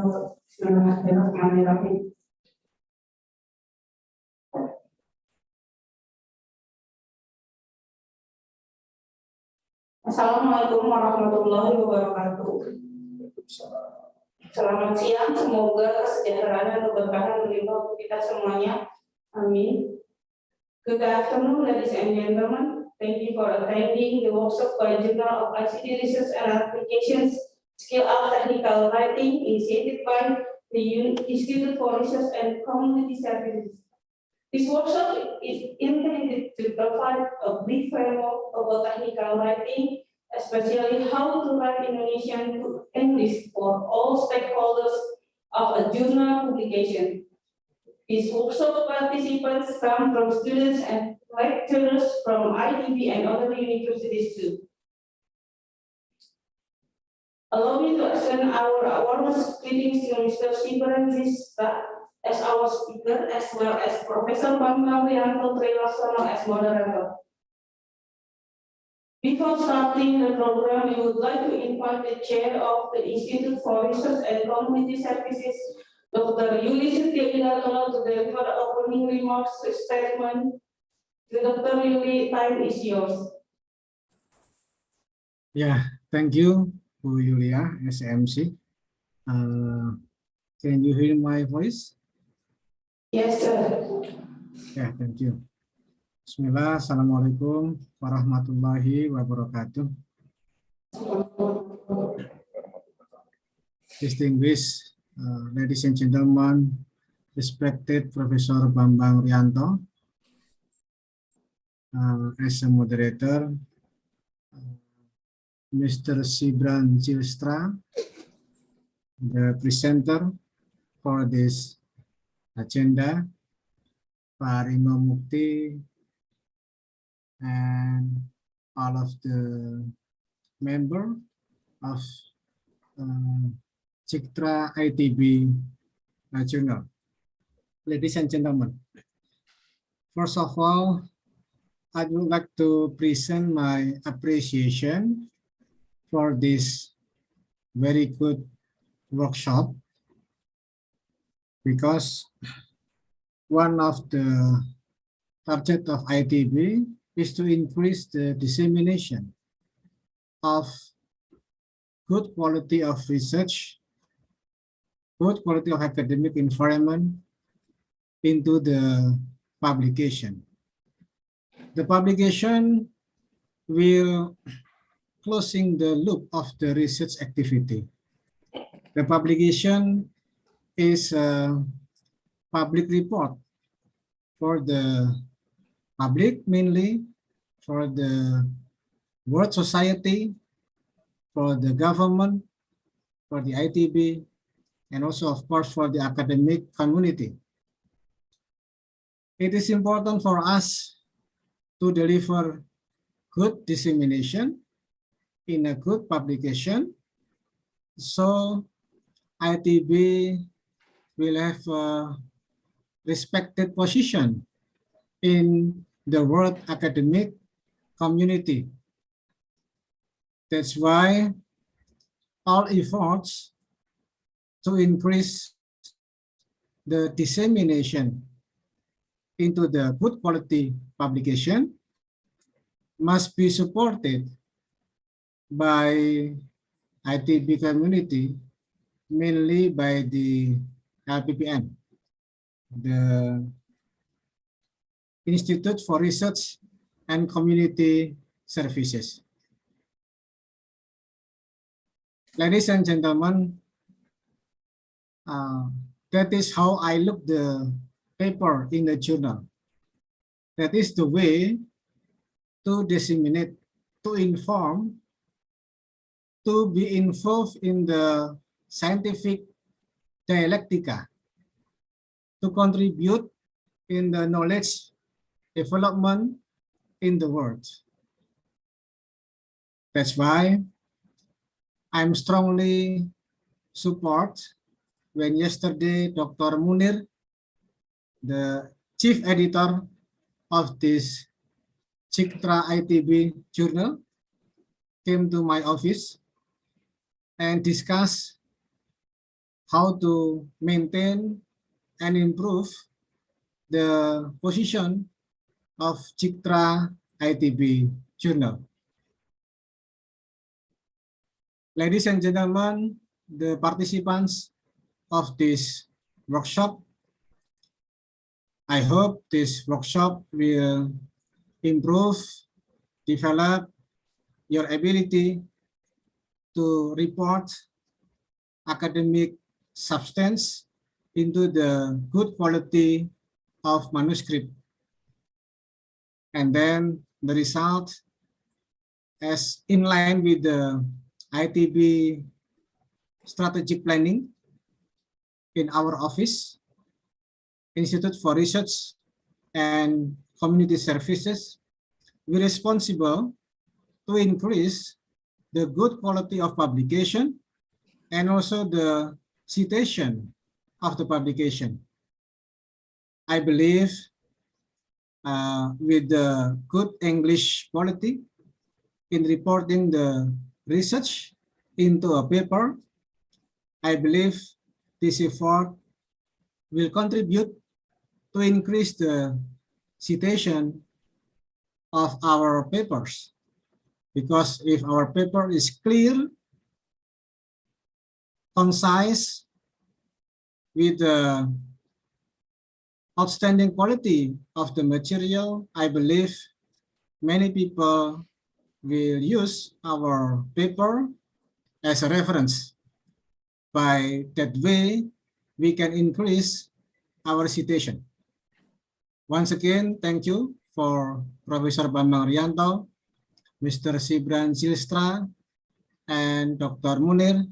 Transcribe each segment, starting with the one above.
Bismillahirrahmanirrahim. Assalamualaikum warahmatullahi wabarakatuh. Selamat siang, semoga kesejahteraan dan keberkahan melimpah untuk kita semuanya. Amin. Good afternoon, ladies and gentlemen. Thank you for attending the workshop by Journal of ICT Research and Applications, Skill of Technical Writing, initiated by the Institute for Research and Community Services. This workshop is intended to provide a brief framework about technical writing, especially how to write Indonesian to English for all stakeholders of a journal publication. These workshop participants come from students and lecturers from ITB and other universities too. Allow me to extend our warmest greetings to Mr. Sybrand Ziljstra as our speaker, as well as Professor Bambang Riyanto as moderator. Before starting the program, we would like to invite the chair of the Institute for Research and Community Services, Dr. Ziljstra, to deliver opening remarks statement. Dr. Yuli, time is yours. Yeah, thank you, Bu Yulia, SMC. Can you hear my voice? Yes, sir. Yeah, thank you. Bismillah, Assalamualaikum warahmatullahi wabarakatuh. Distinguished ladies and gentlemen, respected Professor Bambang Riyanto, as a moderator, Mr. Sybrand Ziljstra, the presenter for this agenda, Pak Rino Mukti, and all of the members of JICTRA ITB journal. Ladies and gentlemen, first of all, I would like to present my appreciation for this very good workshop, because one of the target of ITB is to increase the dissemination of good quality of research, good quality of academic environment into the publication. The publication will closing the loop of the research activity. The publication is a public report for the public, mainly for the world society, for the government, for the ITB, and also, of course, for the academic community. It is important for us to deliver good dissemination in a good publication, so ITB will have a respected position in the world academic community. That's why all efforts to increase the dissemination into the good quality publication must be supported by ITB community, mainly by the LPPM, the Institute for Research and Community Services. Ladies and gentlemen, that is how I look the paper in the journal. That is the way to disseminate, to inform, to be involved in the scientific dialectica, to contribute in the knowledge development in the world. That's why I'm strongly support when yesterday Dr. Munir, the chief editor of this JICTRA ITB journal, came to my office and discuss how to maintain and improve the position of JICTRA ITB journal. Ladies and gentlemen, the participants of this workshop, I hope this workshop will improve, develop your ability to report academic substance into the good quality of manuscript. And then the result, as in line with the ITB strategic planning in our office, Institute for Research and Community Services, we're responsible to increase the good quality of publication and also the citation of the publication. I believe with the good English quality in reporting the research into a paper, I believe this effort will contribute to increase the citation of our papers. Because if our paper is clear, concise, with the outstanding quality of the material, I believe many people will use our paper as a reference. By that way, we can increase our citation. Once again, thank you for Professor Bambang Riyanto, Mr. Sybrand Ziljstra, and Dr. Munir,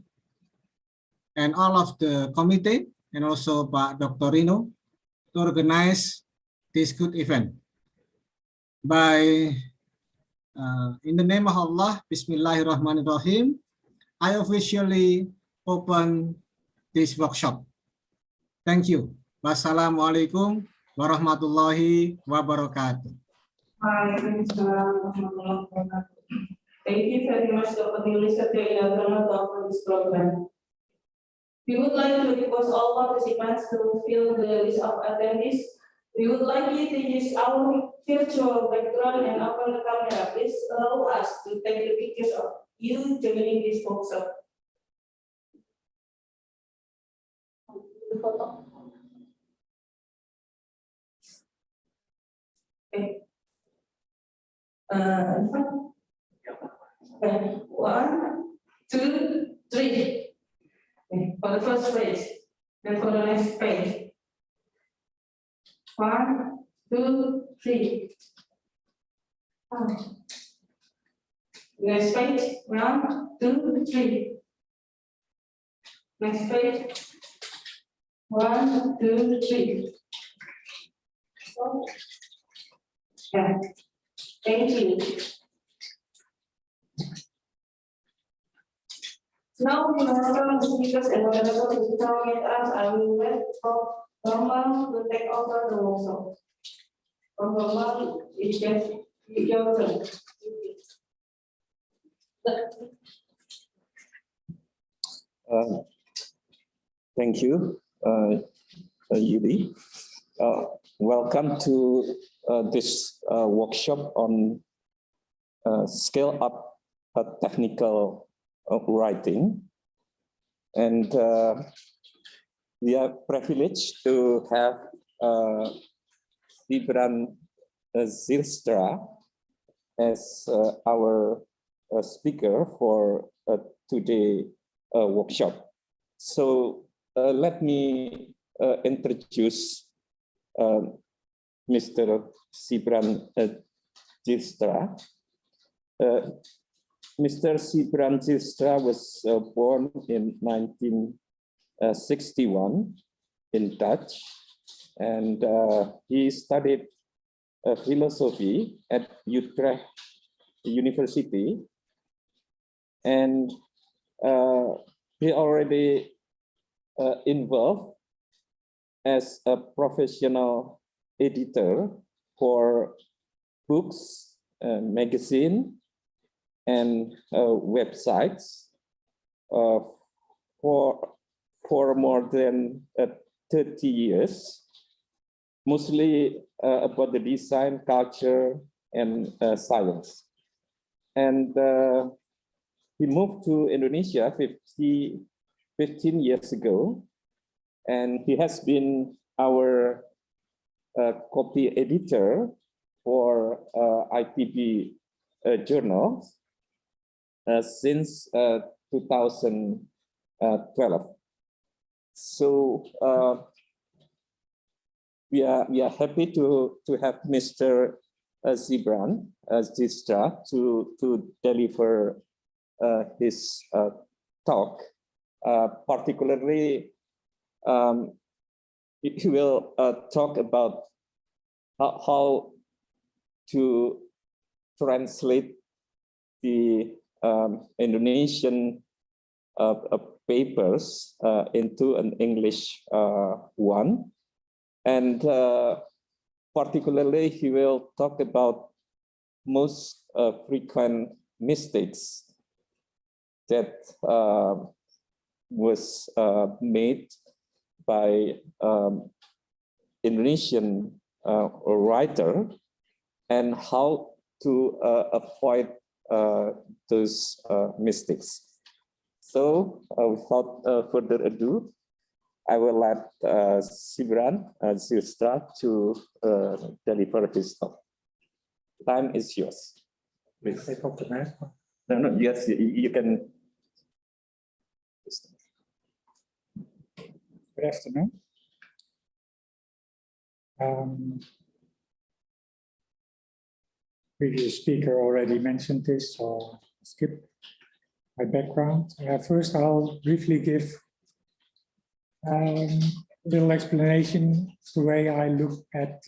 and all of the committee, and also Pak Dr. Rino, to organize this good event. In the name of Allah, Bismillahirrahmanirrahim, I officially open this workshop. Thank you. Wassalamualaikum warahmatullahi wabarakatuh. Thank you very much, Dr. Ziljstra, to open this program. We would like to request all participants to fill the list of attendees. We would like you to use our virtual background and open the camera. Please allow us to take the pictures of you joining this workshop. Okay. 1, 2, 3. Okay. For the first page, and for the next page. 1, 2, 3. Next page. 1, 2, 3. Next page. 1, 2, 3. Yeah. Thank you. Now we welcome the speakers and moderators to join with us. I will let Prof. Bambang to take over the workshop. Prof. Bambang, it's just your turn. Thank you, Yudi. Welcome to this workshop on scale up technical writing, and we are privileged to have Sybrand Ziljstra as our speaker for today's workshop. So let me introduce Mr. Sybrand Ziljstra. Mr. Sybrand Ziljstra was born in 1961 in Dutch, and he studied philosophy at Utrecht University, and he already involved as a professional editor for books, magazine, and websites for for more than 30 years, mostly about the design, culture, and science. And he moved to Indonesia 15 years ago, and he has been our copy editor for IPB journals since 2012. So we are happy to have Mr. Sybrand Ziljstra to deliver his talk. Particularly, he will talk about how to translate the Indonesian papers into an English one. And particularly, he will talk about most frequent mistakes that was made by Indonesian writer, and how to avoid those mistakes. So without further ado, I will let Sybrand Ziljstra to deliver his talk. Time is yours. Please. Take off the mask. No, yes, you can. Good afternoon. Previous speaker already mentioned this, so I'll skip my background. First, I'll briefly give a little explanation of the way I look at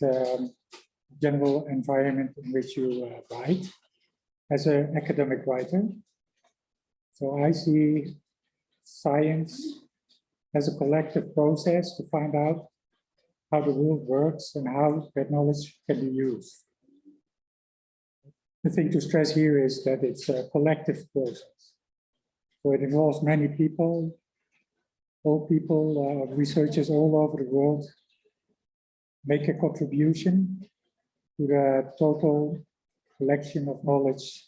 general environment in which you write as an academic writer. So I see science as a collective process to find out how the world works and how that knowledge can be used. The thing to stress here is that it's a collective process. So it involves many people, all people, researchers all over the world make a contribution to the total collection of knowledge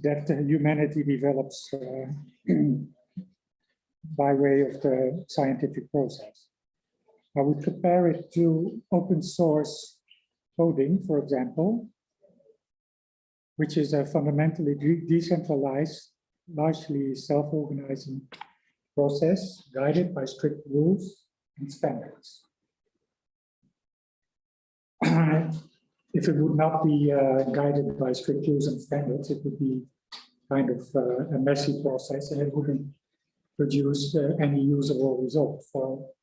that humanity develops by way of the scientific process. I would compare it to open source coding, for example, which is a fundamentally decentralized, largely self-organizing process guided by strict rules and standards. If it would not be guided by strict rules and standards, it would be kind of a messy process, and it wouldn't produce any usable result. So,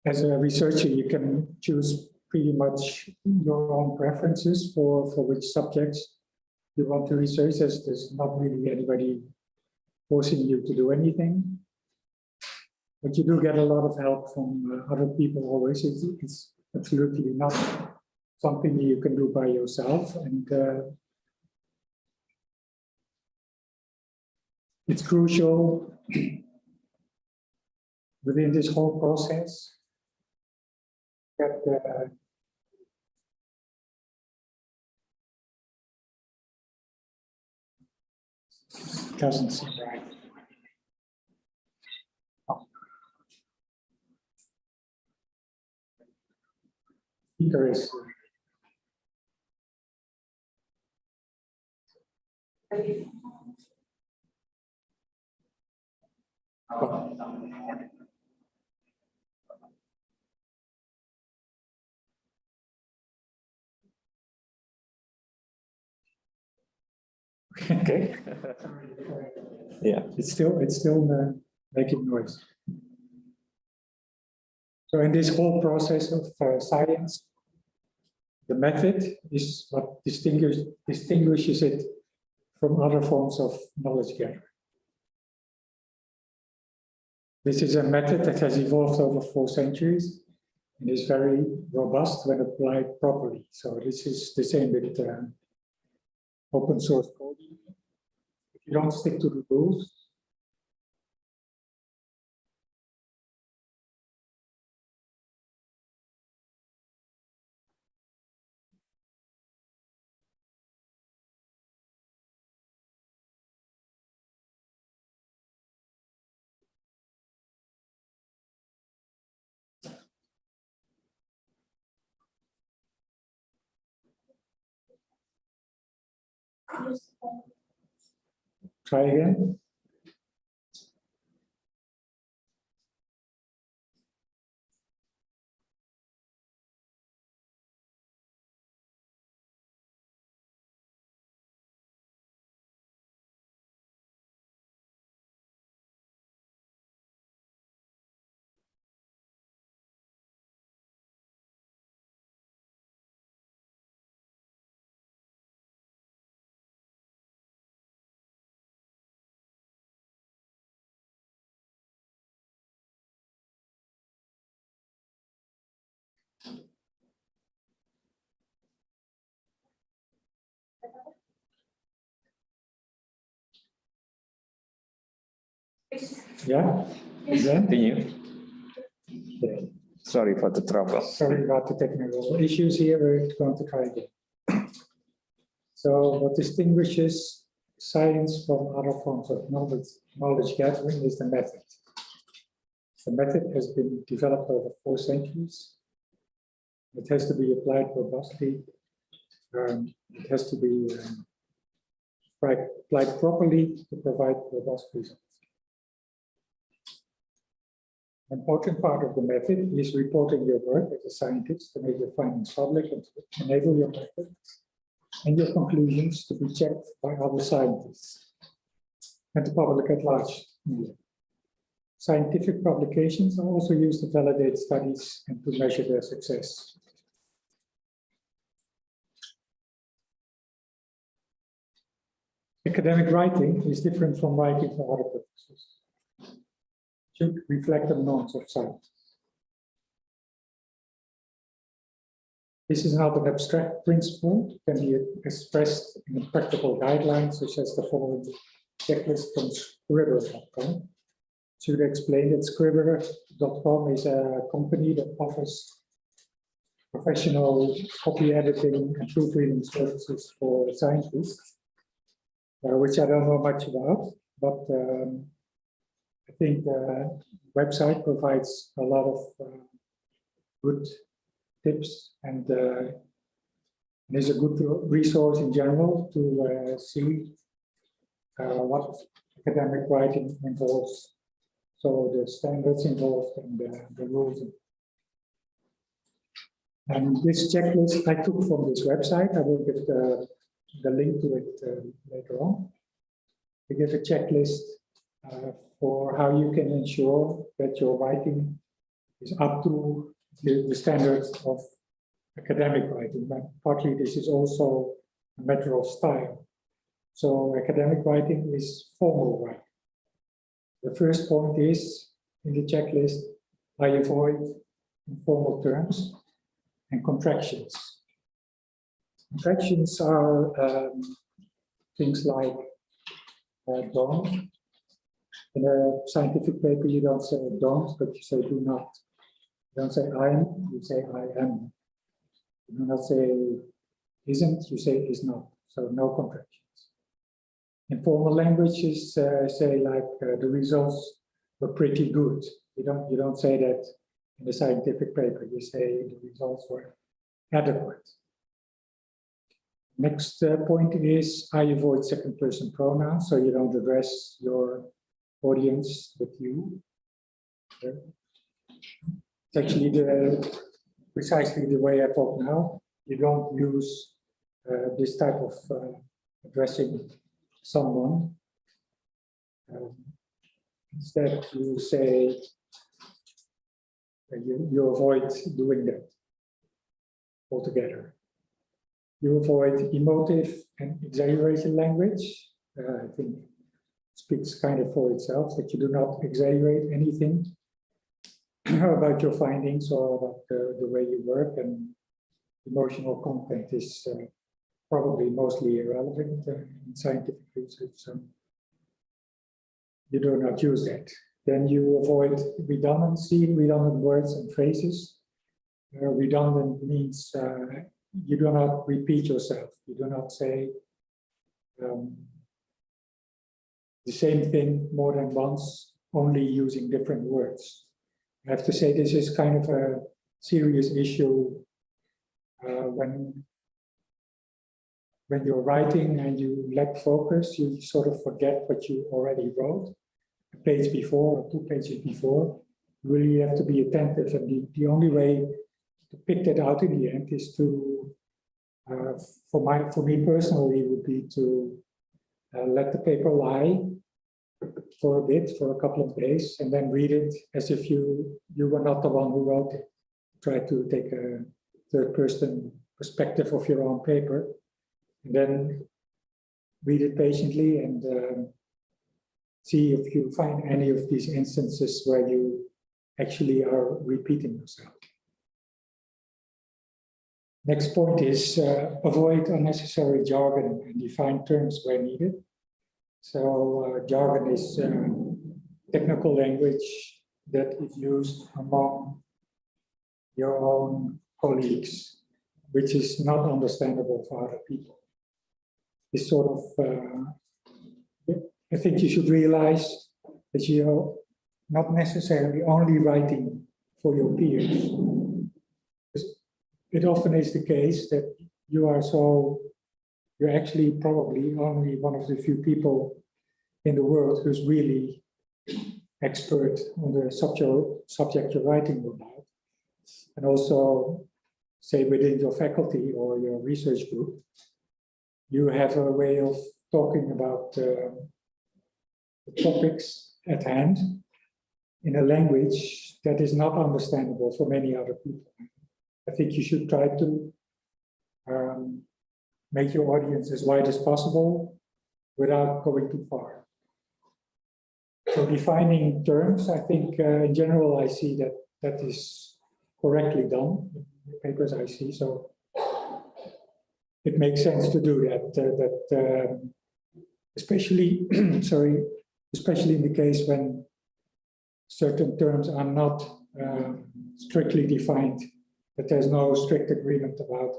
as a researcher, you can choose pretty much your own preferences for which subjects you want to research. There's not really anybody forcing you to do anything, but you do get a lot of help from other people always. It's absolutely not something you can do by yourself, and it's crucial within this whole process that doesn't seem right. Speaker is okay. Yeah, It's still making noise. So in this whole process of science, the method is what distinguishes it from other forms of knowledge gathering. This is a method that has evolved over 4 centuries and is very robust when applied properly. So this is the same with open source coding. If you don't stick to the rules, Try again. Yeah. Then, Continue. yeah. Sorry for the trouble. Sorry about the technical issues here. We're going to try again. So, what distinguishes science from other forms of knowledge gathering is the method. The method has been developed over 4 centuries. It has to be applied robustly. It has to be applied properly to provide robust results. An important part of the method is reporting your work as a scientist to make your findings public and to enable your method and your conclusions to be checked by other scientists and the public at large. Scientific publications are also used to validate studies and to measure their success. Academic writing is different from writing for other purposes. It should reflect the norms of science. This is not an abstract principle. It can be expressed in a practical guidelines, such as the following checklist from Scribbler.com. Should explain that Scribbler.com is a company that offers professional copy editing and proofreading services for scientists, which I don't know much about, but I think the website provides a lot of good tips and is a good resource in general to see what academic writing involves. So the standards involved and the rules. And this checklist I took from this website. I will give the link to it later on. We give a checklist for how you can ensure that your writing is up to the standards of academic writing. But partly this is also a matter of style. So academic writing is formal writing. The first point is, in the checklist, I avoid informal terms and contractions. Contractions are things like don't. In a scientific paper, you don't say don't, but you say do not. You don't say I'm, you say I am. You do not say isn't, you say is not. So no contractions. Informal languages say like the results were pretty good. You don't say that in a scientific paper. You say the results were adequate. Next point is I avoid second person pronouns, so you don't address your audience with you. It's actually precisely the way I talk now. You don't use this type of addressing someone. Instead, you say you avoid doing that altogether. You avoid emotive and exaggerated language. I think it speaks kind of for itself that you do not exaggerate anything about your findings or about the way you work, and emotional content is probably mostly irrelevant in scientific research. So you do not use that. Then you avoid redundancy, redundant words and phrases. Redundant means you do not repeat yourself. You do not say the same thing more than once, only using different words. I have to say this is kind of a serious issue when when you're writing and you lack focus, you sort of forget what you already wrote a page before or 2 pages before. You really have to be attentive, and the only way to pick that out in the end is to, for me personally, would be to let the paper lie for a bit, for a couple of days, and then read it as if you were not the one who wrote it. Try to take a third-person perspective of your own paper, and then read it patiently and see if you find any of these instances where you actually are repeating yourself. Next point is avoid unnecessary jargon and define terms where needed. So jargon is technical language that is used among your own colleagues, which is not understandable for other people. This sort of, I think you should realize that you're not necessarily only writing for your peers. It often is the case that you're actually probably only one of the few people in the world who's really expert on the subject you're writing about. And also, say within your faculty or your research group, you have a way of talking about the topics at hand in a language that is not understandable for many other people. I think you should try to make your audience as wide as possible without going too far. So defining terms, I think in general, I see that that is correctly done in the papers I see. So it makes sense to do that. Especially, especially in the case when certain terms are not strictly defined, that there's no strict agreement about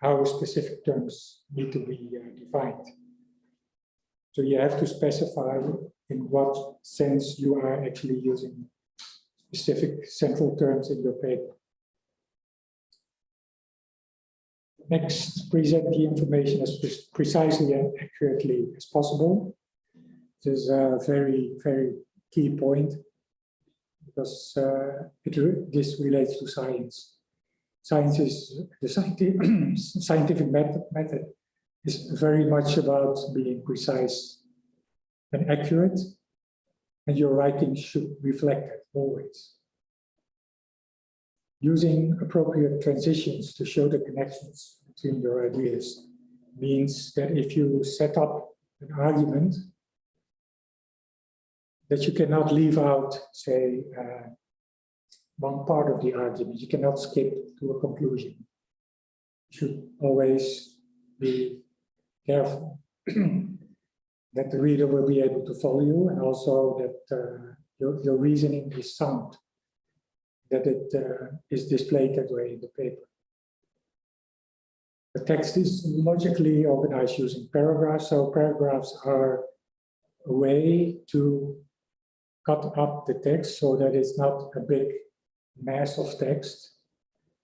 how specific terms need to be defined. So you have to specify in what sense you are actually using specific central terms in your paper. Next, present the information as precisely and accurately as possible. This is a very, very key point because this relates to science. Science is the scientific method is very much about being precise and accurate, and your writing should reflect it always. Using appropriate transitions to show the connections between your ideas means that if you set up an argument, that you cannot leave out, say, one part of the argument. You cannot skip to a conclusion. You should always be careful that the reader will be able to follow you, and also that your reasoning is sound, that it is displayed that way in the paper. The text is logically organized using paragraphs, so paragraphs are a way to cut up the text so that it's not a big mass of text.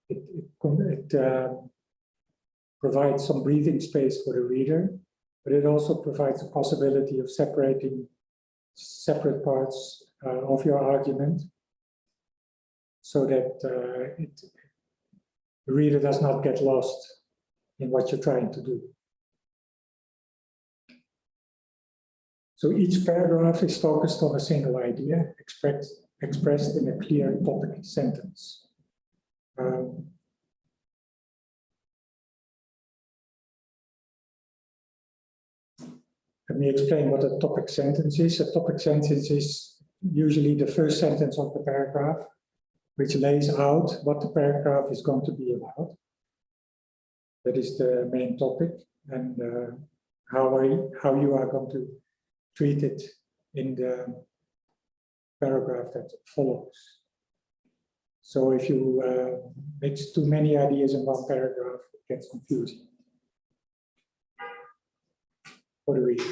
It provides some breathing space for the reader, but it also provides a possibility of separating separate parts of your argument so that the reader does not get lost in what you're trying to do. So each paragraph is focused on a single idea expressed in a clear topic sentence. Let me explain what a topic sentence is. A topic sentence is usually the first sentence of the paragraph, which lays out what the paragraph is going to be about. That is the main topic, and how you are going to treat it in the paragraph that follows. So if you mix too many ideas in one paragraph, it gets confusing for the reader.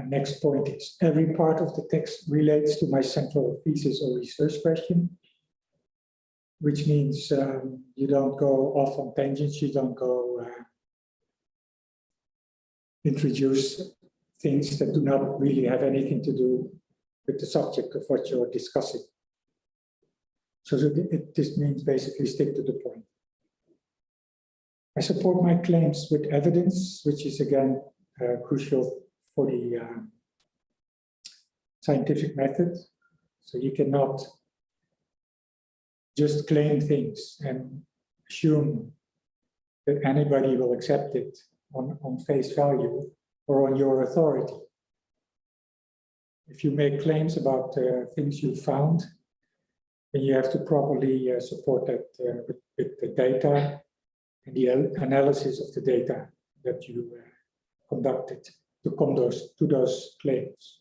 Next point is, every part of the text relates to my central thesis or research question. which means you don't go off on tangents, you don't go introduce things that do not really have anything to do with the subject of what you're discussing. So this means basically stick to the point. I support my claims with evidence, which is again crucial for the scientific method. So you cannot just claim things and assume that anybody will accept it on face value or on your authority. If you make claims about things you found, then you have to properly support that with the data and the analysis of the data that you conducted to come to those claims.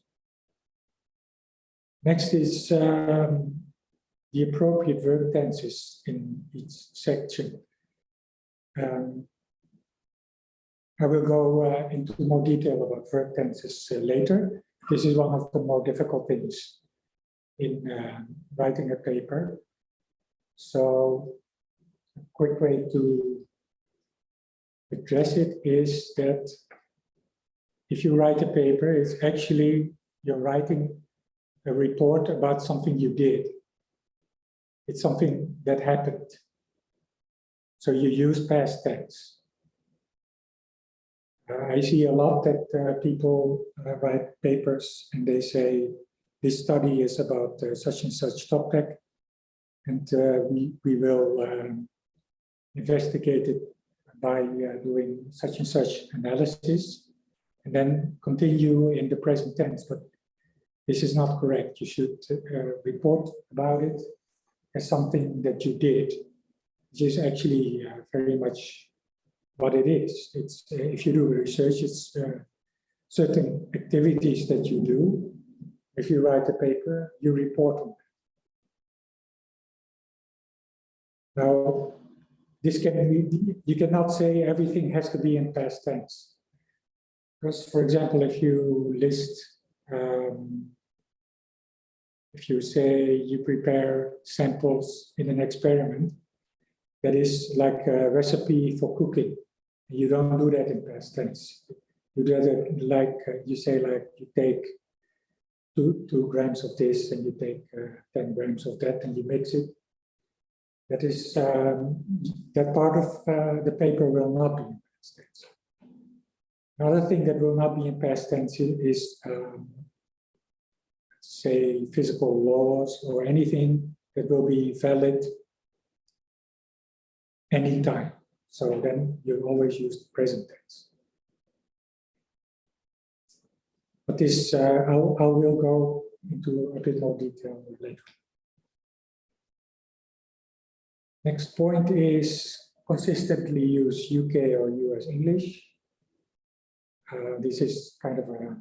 Next is the appropriate verb tenses in each section. I will go into more detail about verb tenses later. This is one of the more difficult things in writing a paper. So a quick way to address it is that if you write a paper, it's actually you're writing a report about something you did. It's something that happened. So you use past tense. I see a lot that people write papers and they say, this study is about such and such topic, and we will investigate it by doing such and such analysis, and then continue in the present tense. But this is not correct. You should report about it as something that you did, which is actually very much what it is. It's if you do research, it's certain activities that you do. If you write a paper, you report on it. Now, this can be, you cannot say everything has to be in past tense. Because, for example, if you list, if you say you prepare samples in an experiment, that is like a recipe for cooking. You don't do that in past tense. You do that like, you say like you take 2 grams of this and you take 10 grams of that and you mix it. That is, that part of the paper will not be in past tense. Another thing that will not be in past tense is, say, physical laws or anything that will be valid anytime. So then you always use the present tense. But this, I will go into a bit more detail later. Next point is consistently use UK or US English. This is kind of a,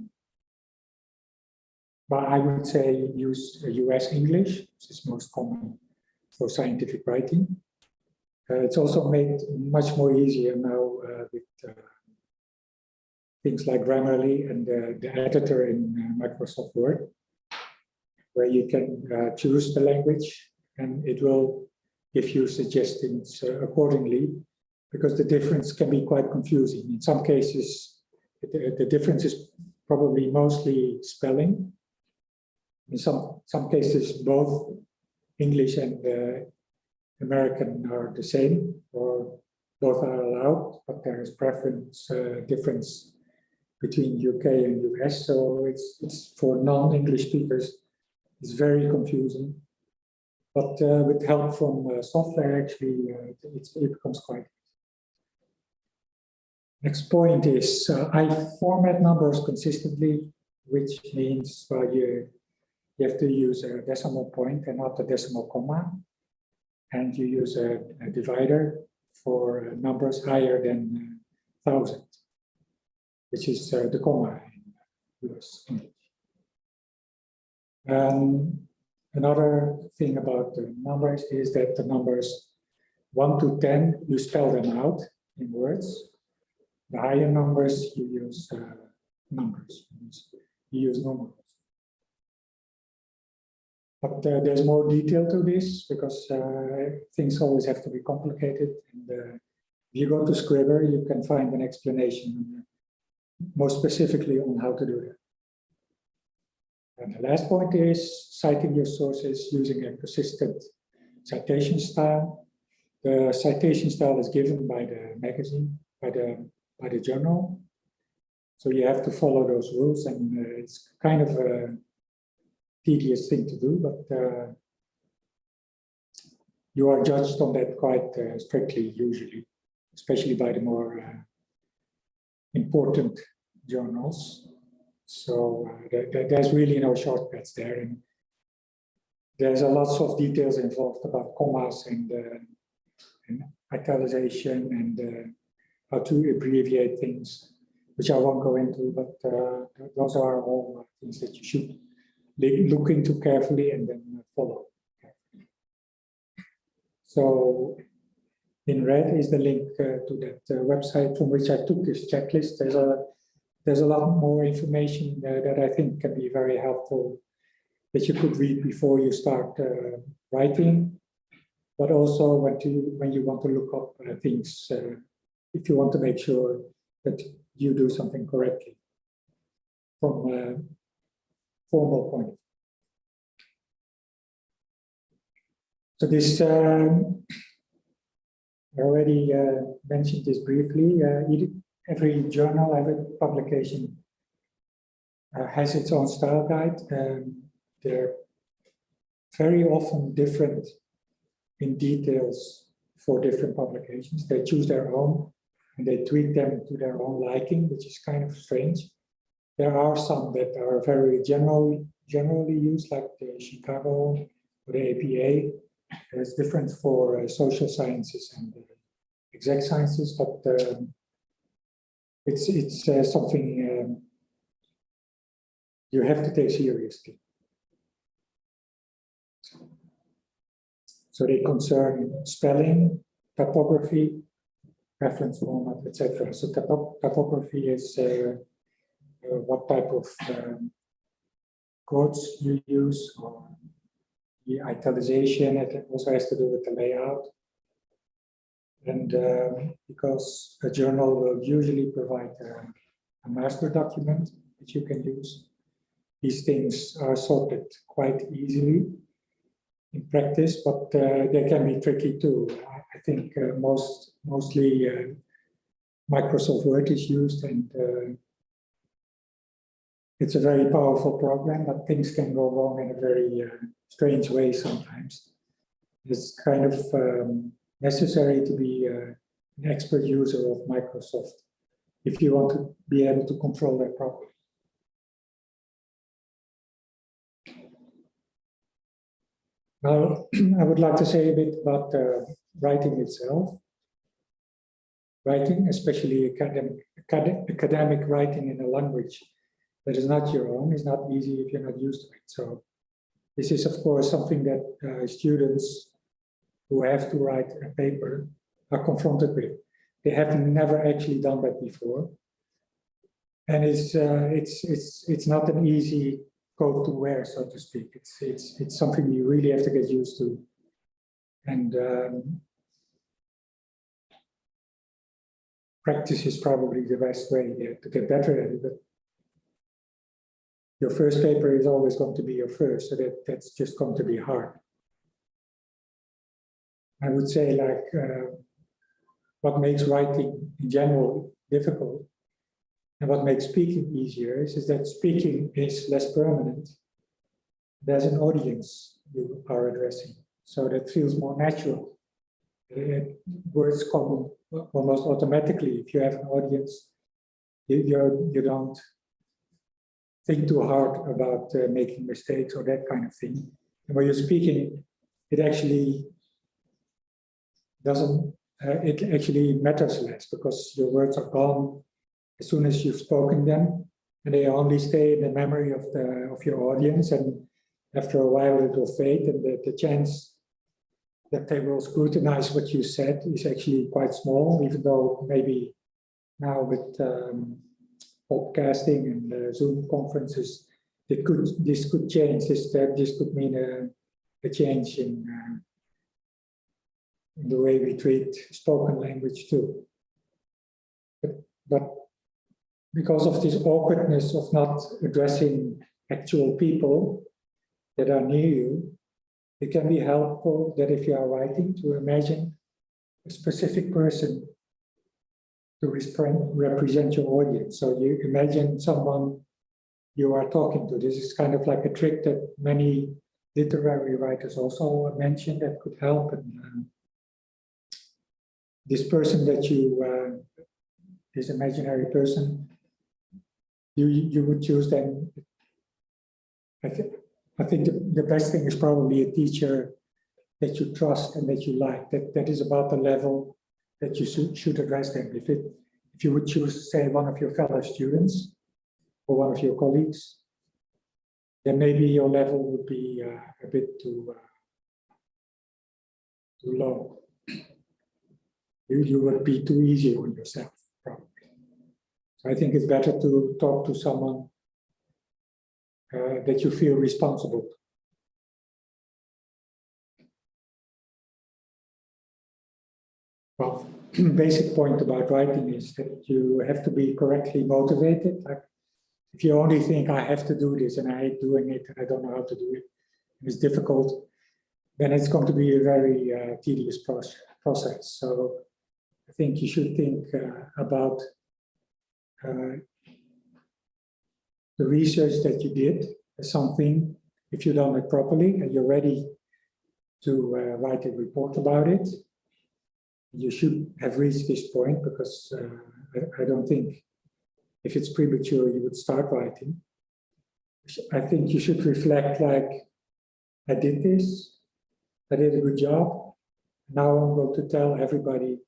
but I would say use US English, which is most common for scientific writing. It's also made much more easier now with things like Grammarly and the editor in Microsoft Word, where you can choose the language and it will give you suggestions accordingly, because the difference can be quite confusing. In some cases, the difference is probably mostly spelling. In some cases, both English and American are the same, or both are allowed, but there is preference difference between UK and US. So it's for non-English speakers, it's very confusing. But with help from software, actually, it becomes quite. Next point is I format numbers consistently, which means you have to use a decimal point and not a decimal comma. And you use a divider for numbers higher than 1,000, which is the comma in US English. Another thing about the numbers is that the numbers 1 to 10, you spell them out in words. The higher numbers, you use numbers. You use numerals. But there's more detail to this because things always have to be complicated. And if you go to Scribber, you can find an explanation more specifically on how to do that. And the last point is citing your sources using a consistent citation style. The citation style is given by the magazine, by the journal. So you have to follow those rules, and it's kind of a tedious thing to do, but you are judged on that quite strictly usually, especially by the more important journals. So there's really no shortcuts there, and there's a lots of details involved about commas and italicization and how to abbreviate things, which I won't go into, but those are all things that you should look into carefully and then follow. So in red is the link to that website from which I took this checklist. There's a lot more information that I think can be very helpful that you could read before you start writing, but also when you want to look up things, if you want to make sure that you do something correctly from a formal point of view. So this, I already mentioned this briefly. Every journal, every publication has its own style guide. They're very often different in details for different publications. They choose their own and they tweak them to their own liking, which is kind of strange. There are some that are very generally used, like the Chicago or the APA. It's different for social sciences and exact sciences, but it's something you have to take seriously. So they concern spelling, typography, reference format, etc. So typography is what type of quotes you use, or the italicization. It also has to do with the layout. And because a journal will usually provide a master document that you can use, these things are sorted quite easily in practice, but they can be tricky too. I think mostly Microsoft Word is used, and it's a very powerful program, but things can go wrong in a very strange way sometimes. It's kind of necessary to be an expert user of Microsoft if you want to be able to control that properly. Now, I would like to say a bit about writing itself. Writing, especially academic writing in a language that is not your own, is not easy if you're not used to it. So this is, of course, something that students who have to write a paper are confronted with. They have never actually done that before, and it's not an easy coat to wear, so to speak. It's something you really have to get used to, and practice is probably the best way to get better at it. But your first paper is always going to be your first, so that's just going to be hard. I would say, like, what makes writing in general difficult and what makes speaking easier is that speaking is less permanent. There's an audience you are addressing, so that feels more natural. Words come almost automatically. If you have an audience, you don't think too hard about making mistakes or that kind of thing. And when you're speaking, it actually doesn't, it actually matters less because your words are gone as soon as you've spoken them, and they only stay in the memory of your audience, and after a while it will fade, and the chance that they will scrutinize what you said is actually quite small, even though maybe now with podcasting and Zoom conferences, this could change. This could mean a change in the way we treat spoken language too. But because of this awkwardness of not addressing actual people that are near you, it can be helpful that if you are writing, to imagine a specific person to represent your audience. So you imagine someone you are talking to. This is kind of like a trick that many literary writers also mentioned that could help. And this person that you, this imaginary person, you would choose them. I think the best thing is probably a teacher that you trust and that you like, that is about the level that you should address them. If you would choose, say, one of your fellow students or one of your colleagues, then maybe your level would be a bit too low. You would be too easy on yourself, probably. So I think it's better to talk to someone that you feel responsible. Well, basic point about writing is that you have to be correctly motivated. Like, if you only think I have to do this and I hate doing it and I don't know how to do it, it's difficult, then it's going to be a very tedious process. So I think you should think about the research that you did as something, if you've done it properly and you're ready to write a report about it, you should have reached this point, because I don't think if it's premature you would start writing. I think you should reflect like, I did this, I did a good job, now I'm going to tell everybody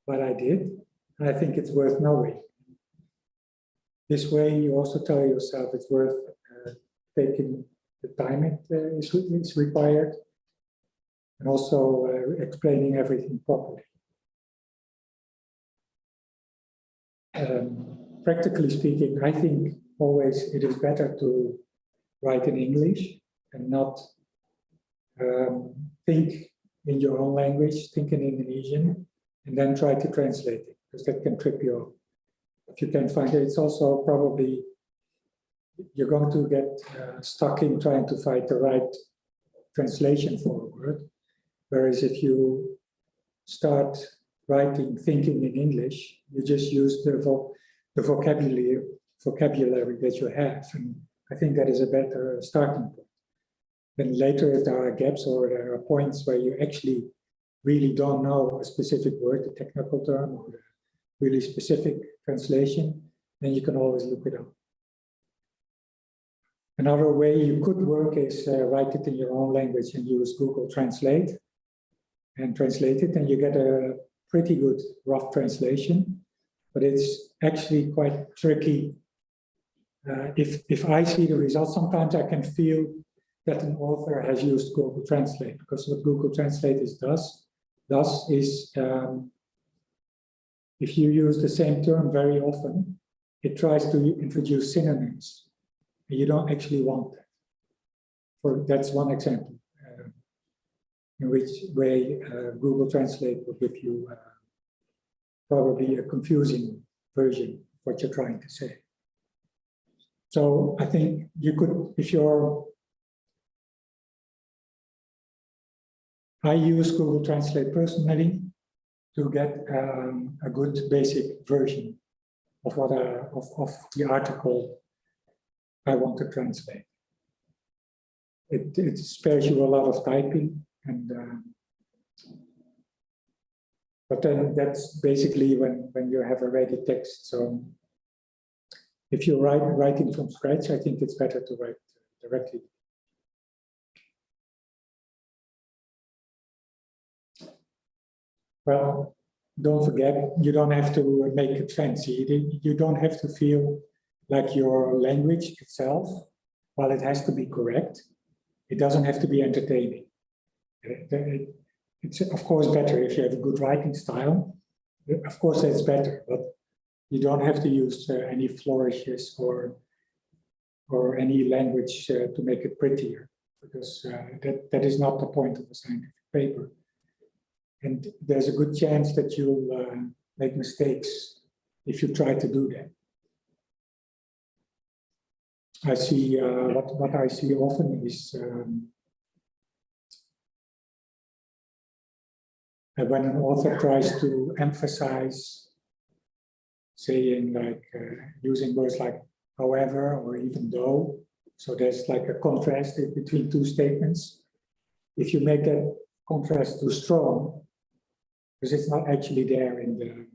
what I did, and I think it's worth knowing. This way you also tell yourself it's worth taking the time it is required, and also explaining everything properly. Practically speaking, I think always it is better to write in English and not think in your own language, think in Indonesian, and then try to translate it, because that can trip you up. If you can find it, it's also probably, you're going to get stuck in trying to find the right translation for a word. Whereas if you start writing, thinking in English, you just use the vocabulary that you have. And I think that is a better starting point. Then later, if there are gaps or there are points where you actually really don't know a specific word, a technical term, or a really specific translation, then you can always look it up. Another way you could work is write it in your own language and use Google Translate and translate it, and you get a pretty good rough translation, but it's actually quite tricky. If I see the results, sometimes I can feel that an author has used Google Translate, because what Google Translate does is if you use the same term very often, it tries to introduce synonyms. And you don't actually want that. That's one example in which way Google Translate will give you probably a confusing version of what you're trying to say. So I think you could, I use Google Translate personally to get a good basic version of what of the article I want to translate. It spares you a lot of typing, and but then that's basically when you have a ready text. So if you're writing from scratch, I think it's better to write directly. Well, don't forget, you don't have to make it fancy. You don't have to feel like your language itself, while it has to be correct, it doesn't have to be entertaining. It's of course better if you have a good writing style. Of course, that's better, but you don't have to use any flourishes or or any language to make it prettier, because that is not the point of a scientific paper. And there's a good chance that you'll make mistakes if you try to do that. I see what I see often is when an author tries to emphasize, saying like using words like however or even though, so there's like a contrast between two statements. If you make that contrast too strong, because it's not actually there in the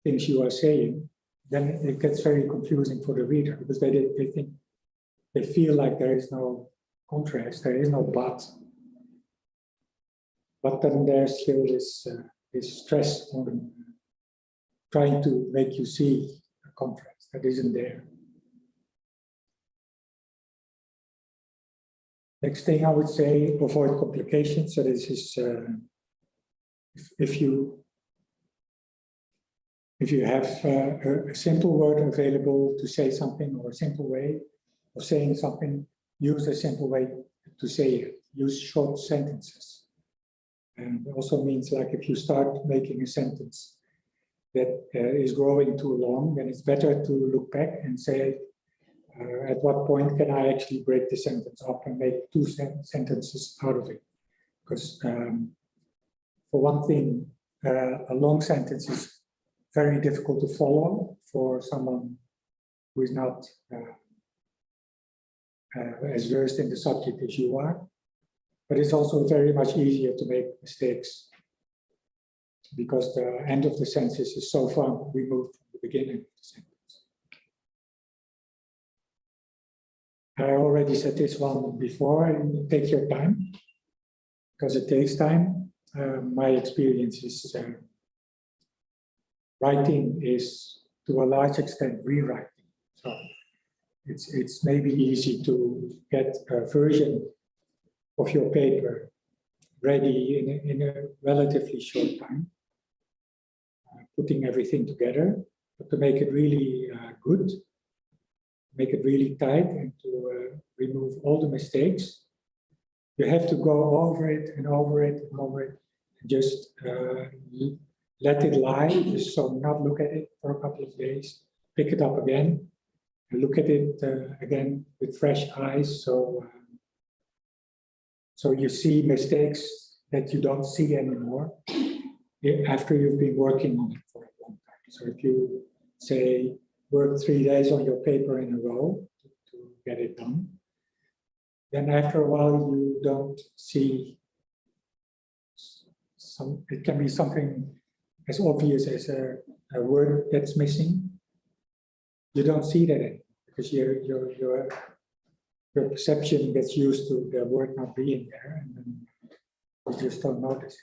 things you are saying, then it gets very confusing for the reader, because they think, they feel like there is no contrast, there is no but then there's still this stress on trying to make you see a contrast that isn't there. Next thing I would say, avoid complications. So this is if you have a simple word available to say something, or a simple way of saying something, use a simple way to say it. Use short sentences. And it also means, like, if you start making a sentence that is growing too long, then it's better to look back and say, at what point can I actually break the sentence up and make two sentences out of it? Because for one thing, a long sentence is very difficult to follow for someone who is not as versed in the subject as you are. But it's also very much easier to make mistakes because the end of the sentence is so far removed from the beginning of the sentence. I already said this one before, and take your time, because it takes time. My experience is writing is to a large extent rewriting. So it's maybe easy to get a version of your paper ready in a relatively short time, putting everything together, but to make it really good, make it really tight, and to remove all the mistakes, you have to go over it and over it and over it, and just let it lie, just so not look at it for a couple of days, pick it up again, and look at it again with fresh eyes, so you see mistakes that you don't see anymore after you've been working on it for a long time. So if you say, work 3 days on your paper in a row to get it done, then after a while you don't see it can be something as obvious as a word that's missing. You don't see that anymore because your perception gets used to the word not being there, and then you just don't notice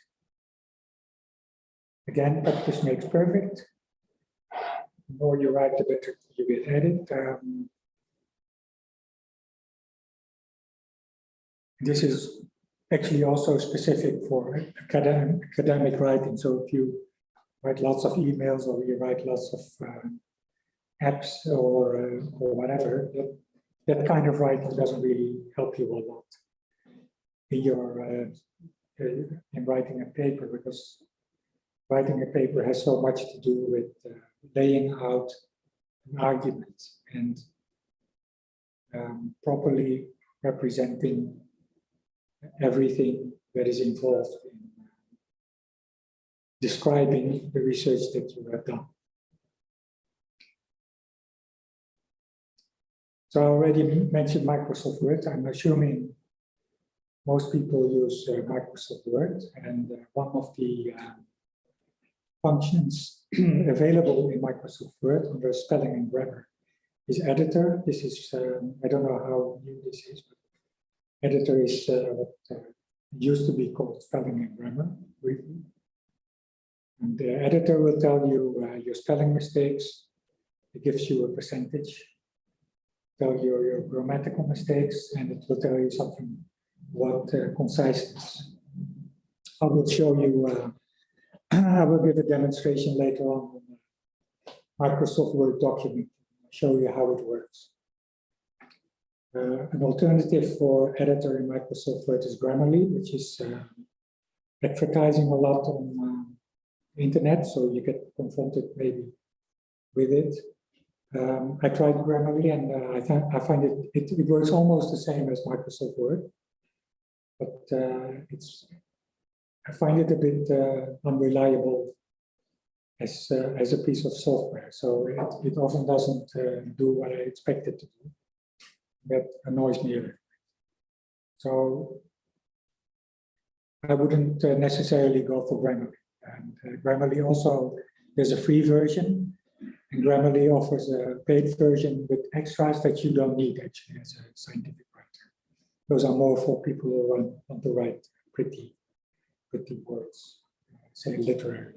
it. Again, practice makes perfect. The more you write, the better you get at it. This is actually also specific for academic writing. So if you write lots of emails, or you write lots of apps or whatever, that kind of writing doesn't really help you a lot in your in writing a paper, because writing a paper has so much to do with laying out an argument and properly representing everything that is involved in describing the research that you have done. So I already mentioned Microsoft Word. I'm assuming most people use Microsoft Word, and one of the functions available in Microsoft Word under spelling and grammar is editor. This is, I don't know how new this is, but editor is what used to be called spelling and grammar. And the editor will tell you your spelling mistakes. It gives you a percentage. Tell you your grammatical mistakes, and it will tell you something about conciseness. I will show you, I will give a demonstration later on Microsoft Word document, show you how it works. An alternative for editor in Microsoft Word is Grammarly, which is advertising a lot on internet, so you get confronted maybe with it. I tried Grammarly, and I find it works almost the same as Microsoft Word, but I find it a bit unreliable as a piece of software. So it often doesn't do what I expect it to do. That annoys me a little. So I wouldn't necessarily go for Grammarly. And Grammarly also, there's a free version, and Grammarly offers a paid version with extras that you don't need actually as a scientific writer. Those are more for people who want to write pretty words, say literary,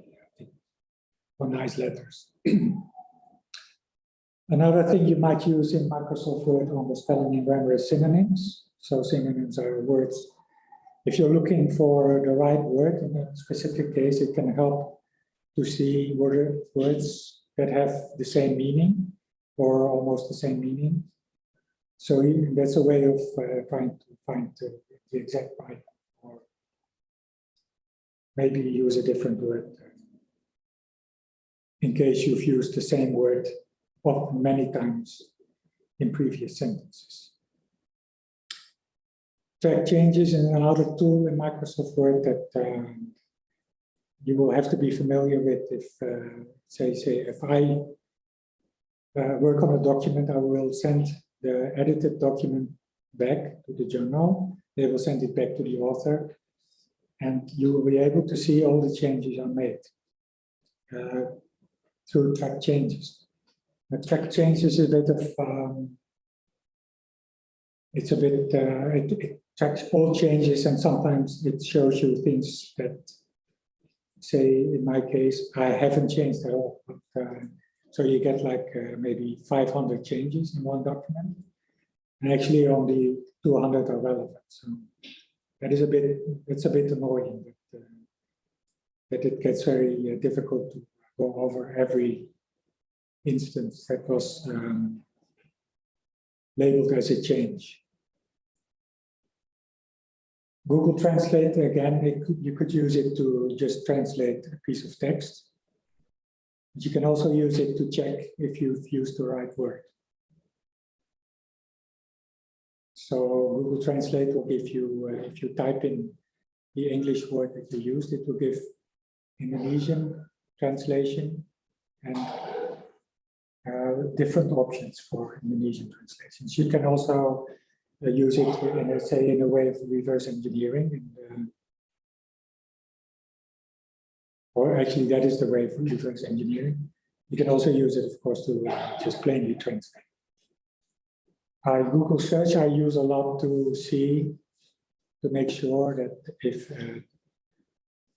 or nice letters. Another thing you might use in Microsoft Word on the spelling and grammar is synonyms. So synonyms are words. If you're looking for the right word in a specific case, it can help to see words that have the same meaning or almost the same meaning. So that's a way of trying to find the exact right, or maybe use a different word in case you've used the same word often many times in previous sentences. Track changes is another tool in Microsoft Word that you will have to be familiar with. If if I work on a document, I will send the edited document back to the journal. They will send it back to the author, and you will be able to see all the changes are made through track changes. The track changes is a bit of it tracks all changes, and sometimes it shows you things that, say, in my case, I haven't changed at all. But, so you get like maybe 500 changes in one document, and actually only 200 are relevant. So it's a bit annoying that it gets very difficult to go over every instance that was labeled as a change. Google Translate, again, you could use it to just translate a piece of text. But you can also use it to check if you've used the right word. So Google Translate will give you, if you type in the English word that you used, it will give Indonesian translation and different options for Indonesian translations. You can also use it in a way of reverse engineering, or actually that is the way of reverse engineering. You can also use it, of course, to just plainly translate. Google search I use a lot to make sure that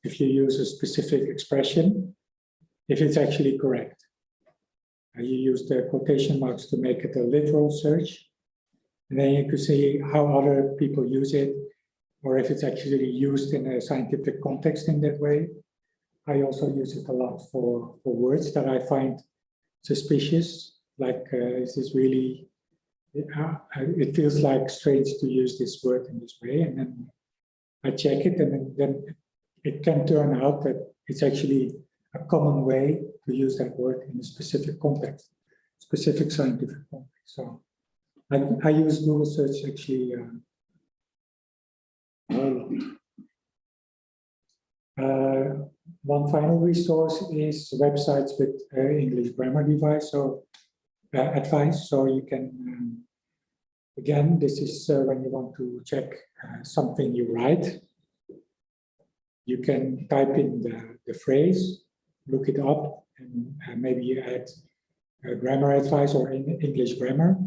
if you use a specific expression, if it's actually correct. You use the quotation marks to make it a literal search. And then you can see how other people use it, or if it's actually used in a scientific context in that way. I also use it a lot for words that I find suspicious, like is this really, it feels like strange to use this word in this way. And then I check it, and then it can turn out that it's actually a common way to use that word in a specific context, specific scientific context. So I use Google search actually one final resource is websites with English grammar advice. So you can, again, this is when you want to check something you write. You can type in the phrase, look it up, and maybe you add grammar advice or English grammar.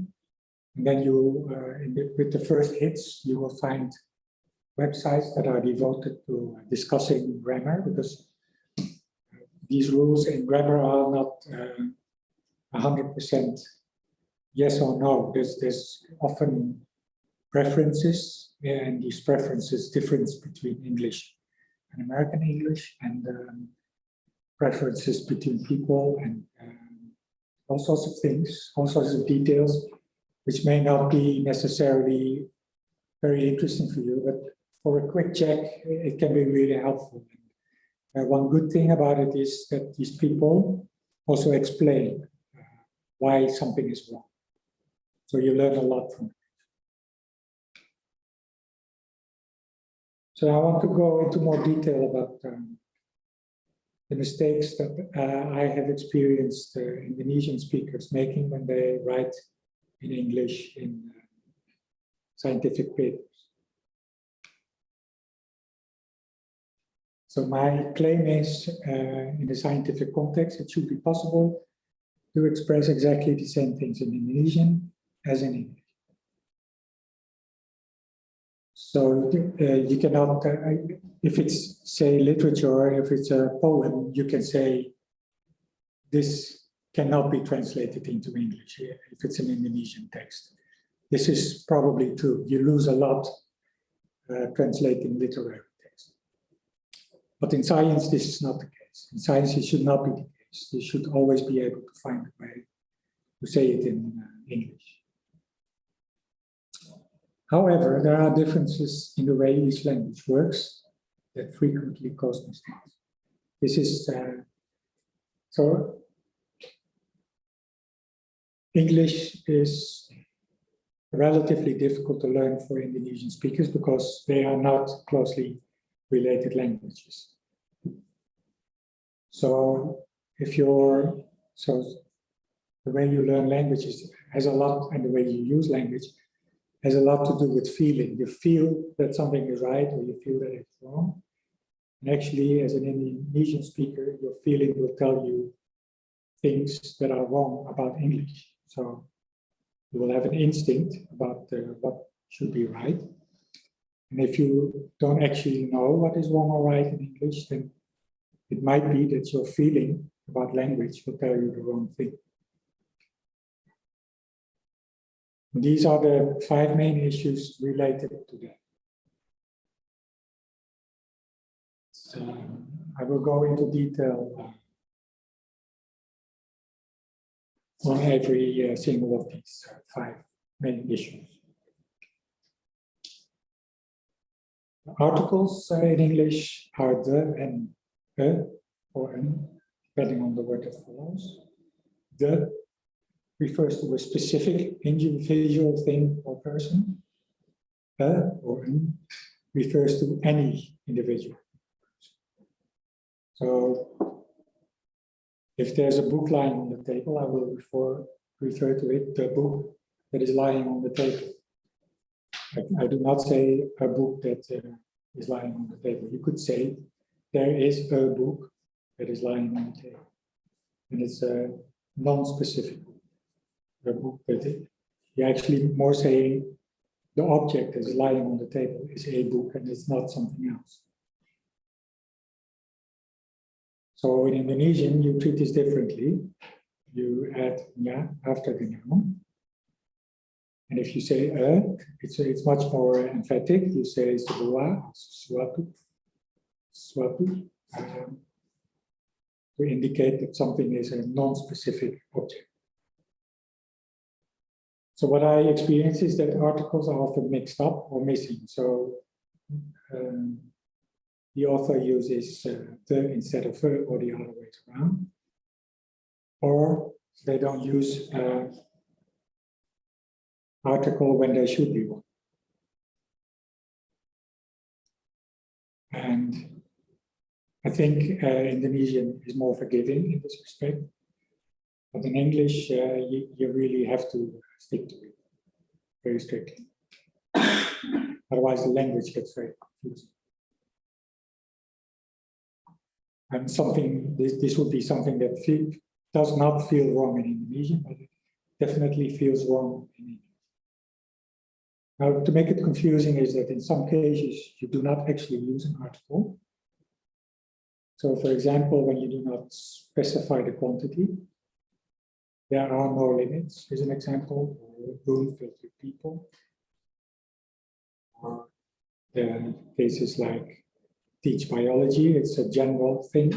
And then you, with the first hits, you will find websites that are devoted to discussing grammar, because these rules in grammar are not 100% yes or no. There's often preferences, and these preferences difference between English and American English, and preferences between people, and all sorts of things, all sorts of details which may not be necessarily very interesting for you, but for a quick check, it can be really helpful. One good thing about it is that these people also explain why something is wrong. So you learn a lot from it. So I want to go into more detail about the mistakes that I have experienced Indonesian speakers making when they write in English in scientific papers. So my claim is, in the scientific context, it should be possible to express exactly the same things in Indonesian as in English. So you cannot, if it's, say, literature, if it's a poem, you can say this cannot be translated into English if it's an Indonesian text. This is probably true. You lose a lot translating literary text. But in science, this is not the case. In science, it should not be the case. You should always be able to find a way to say it in English. However, there are differences in the way each language works that frequently cause mistakes. This is so English is relatively difficult to learn for Indonesian speakers because they are not closely related languages. So if you're, so the way you learn languages has a lot, and the way you use language has a lot to do with feeling. You feel that something is right or you feel that it's wrong. And actually, as an Indonesian speaker, your feeling will tell you things that are wrong about English. So you will have an instinct about what should be right. And if you don't actually know what is wrong or right in English, then it might be that your feeling about language will tell you the wrong thing. These are the 5 main issues related to that. So I will go into detail on every single of these 5 main issues. Articles in English are the and a or an, depending on the word that follows. The refers to a specific individual thing or person. A or an refers to any individual. So if there's a book lying on the table, I will refer to it, the book that is lying on the table. I do not say a book that is lying on the table. You could say there is a book that is lying on the table. And it's a non-specific book. A book that you're actually more saying the object that is lying on the table is a book and it's not something else. So in Indonesian, you treat this differently. You add nya after the noun. And if you say it's much more emphatic. You say sebuah, sesuatu, to indicate that something is a non-specific object. So what I experience is that articles are often mixed up or missing. So the author uses the instead of her or the other way around. Or they don't use article when there should be one. And I think Indonesian is more forgiving in this respect. But in English, you really have to stick to it very strictly. Otherwise, the language gets very confusing. And this would be something that does not feel wrong in Indonesian, but it definitely feels wrong in English. Now, to make it confusing is that in some cases, you do not actually use an article. So, for example, when you do not specify the quantity, there are no limits, is an example, or room filled with people. Or there are cases like teach biology, it's a general thing.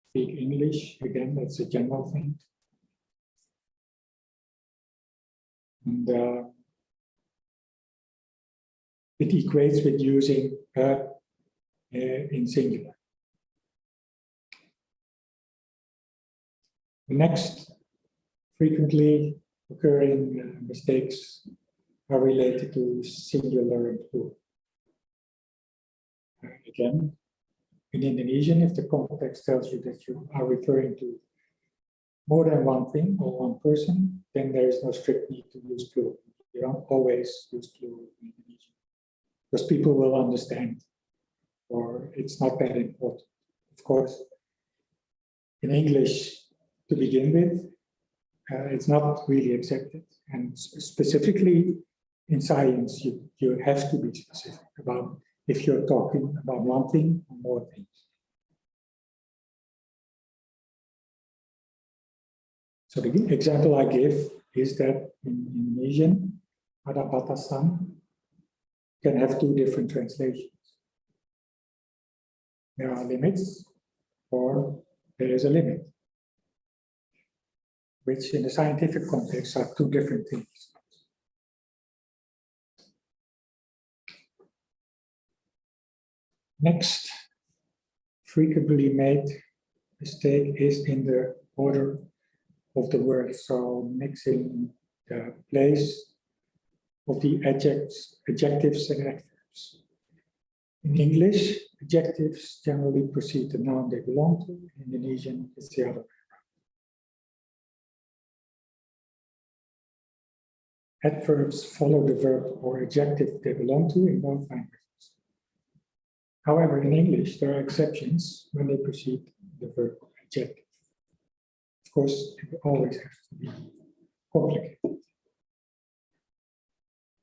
Speak English, again, that's a general thing. And it equates with using in singular. The next frequently occurring mistakes are related to singular and plural. Again, in Indonesian, if the context tells you that you are referring to more than one thing or one person, then there is no strict need to use plural. You don't always use plural in Indonesian because people will understand, or it's not that important. Of course, in English, to begin with, it's not really accepted. And specifically in science, you have to be specific about if you're talking about one thing or more things. So the example I give is that in Indonesian, ada batasan can have two different translations. There are limits, or there is a limit, which in the scientific context are two different things. Next frequently made mistake is in the order of the word, so mixing the place of the adjectives and adverbs. In English, adjectives generally precede the noun they belong to. In Indonesian, it's the other way around. Adverbs follow the verb or adjective they belong to in both languages. However, in English, there are exceptions when they precede the verb or adjective. Of course, it always has to be complicated.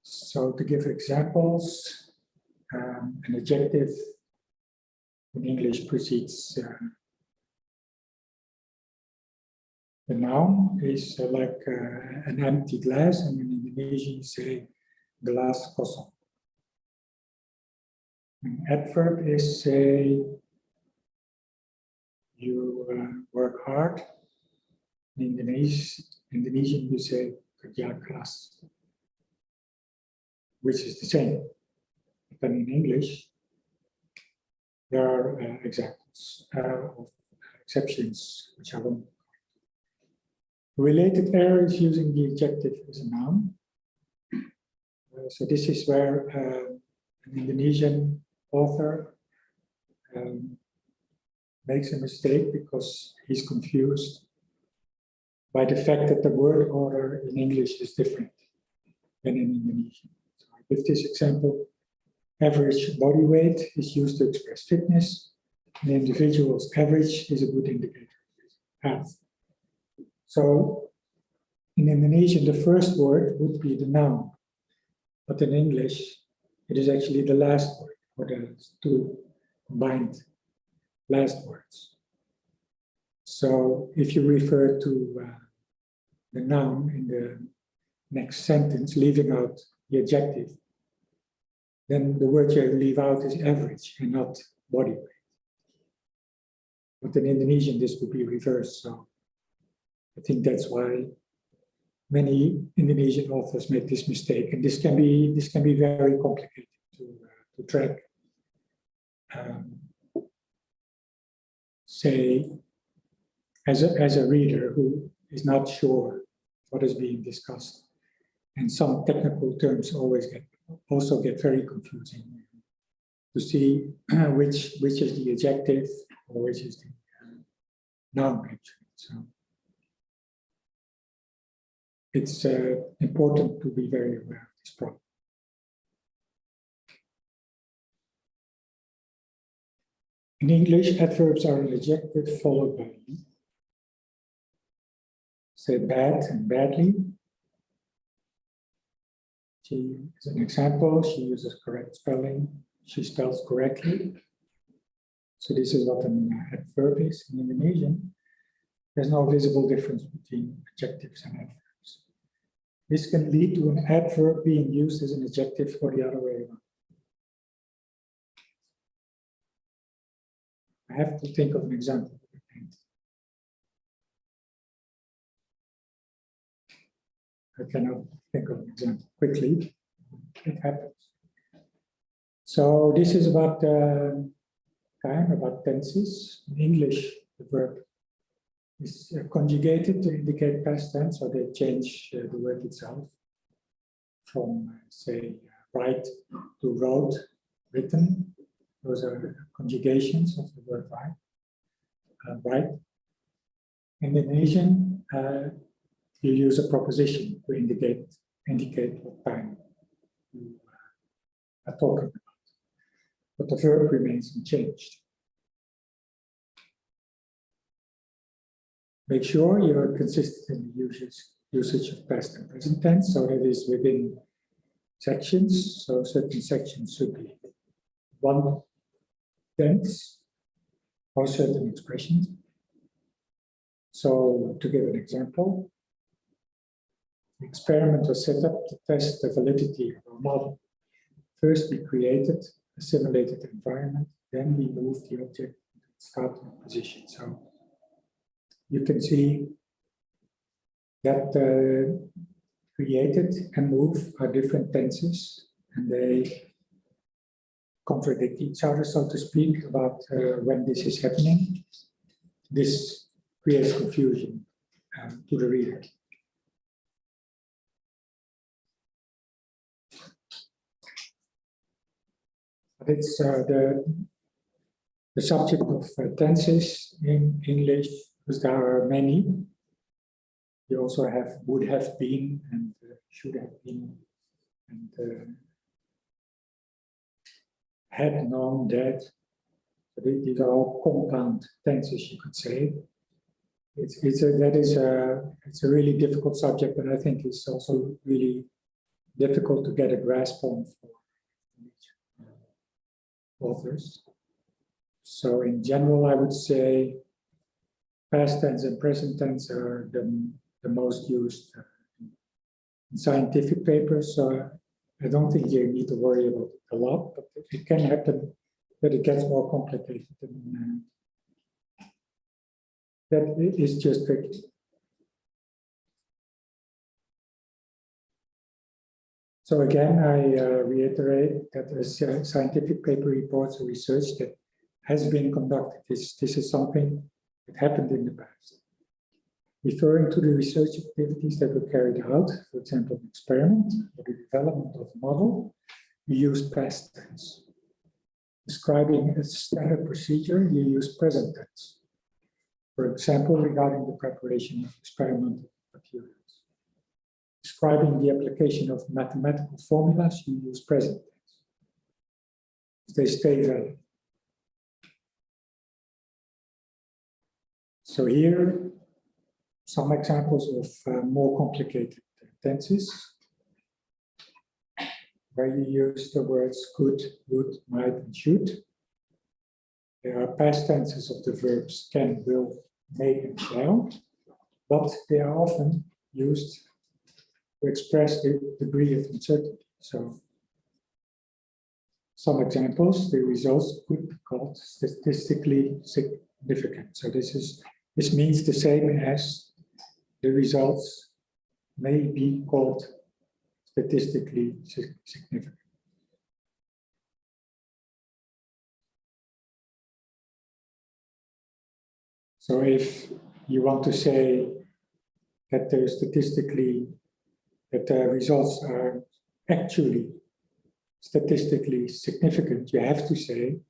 So to give examples, an adjective in English precedes the noun is like an empty glass, and in Indonesian you say gelas kosong. An adverb is say you work hard. In Indonesian you say kerja keras, which is the same. But in English, there are examples of exceptions which I won't. Related error is using the adjective as a noun. So this is where an Indonesian author makes a mistake because he's confused by the fact that the word order in English is different than in Indonesian. So I give this example. Average body weight is used to express fitness. An individual's average is a good indicator of health. So in Indonesian, the first word would be the noun. But in English, it is actually the last word, or the two combined last words. So if you refer to the noun in the next sentence, leaving out the adjective, then the word you leave out is average and not body weight. But in Indonesian, this would be reversed. So I think that's why many Indonesian authors make this mistake, and this can be very complicated to track. Say, as a reader who is not sure what is being discussed, and some technical terms also get very confusing to see which is the adjective or which is the noun actually. So it's important to be very aware of this problem. In English, adverbs are an adjective followed by "ly." Say bad and badly. She is an example. She uses correct spelling. She spells correctly. So this is what an adverb is. In Indonesian, there's no visible difference between adjectives and adverbs. This can lead to an adverb being used as an adjective or the other way around. I have to think of an example. I cannot think of an example quickly. It happens. So this is about time, about tenses. In English, the verb is conjugated to indicate past tense, so they change the word itself from, say, write to wrote, written. Those are conjugations of the word write. Right. In Indonesian, you use a proposition to indicate what time you are talking about, but the verb remains unchanged. Make sure you are consistent in the usage of past and present tense, so that is within sections. So certain sections should be one tense or certain expressions. So to give an example, the experiment was set up to test the validity of our model. First, we created a simulated environment, then we moved the object to its starting position. So you can see that created and move are different tenses, and they contradict each other, so to speak, about when this is happening. This creates confusion to the reader. But it's the subject of tenses in English, because there are many. You also have would have been and should have been and had known that. So these are all compound tenses, you could say. It's a really difficult subject, and I think it's also really difficult to get a grasp on for authors. So in general, I would say past tense and present tense are the most used in scientific papers. So I don't think you need to worry about it a lot, but it can happen that it gets more complicated. And, that is just tricky. So again, I reiterate that a scientific paper reports a research that has been conducted. This is something that happened in the past. Referring to the research activities that were carried out, for example, an experiment or the development of a model, we use past tense. Describing a standard procedure, you use present tense. For example, regarding the preparation of experimental materials. Describing the application of mathematical formulas, you use present tense. They stay valid. So here, some examples of more complicated tenses, where you use the words could, would, might, and should. There are past tenses of the verbs can, will, may, and shall, but they are often used to express the degree of uncertainty. So, some examples, the results could be called statistically significant. So this means the same as the results may be called statistically significant. So if you want to say that the results are actually statistically significant, you have to say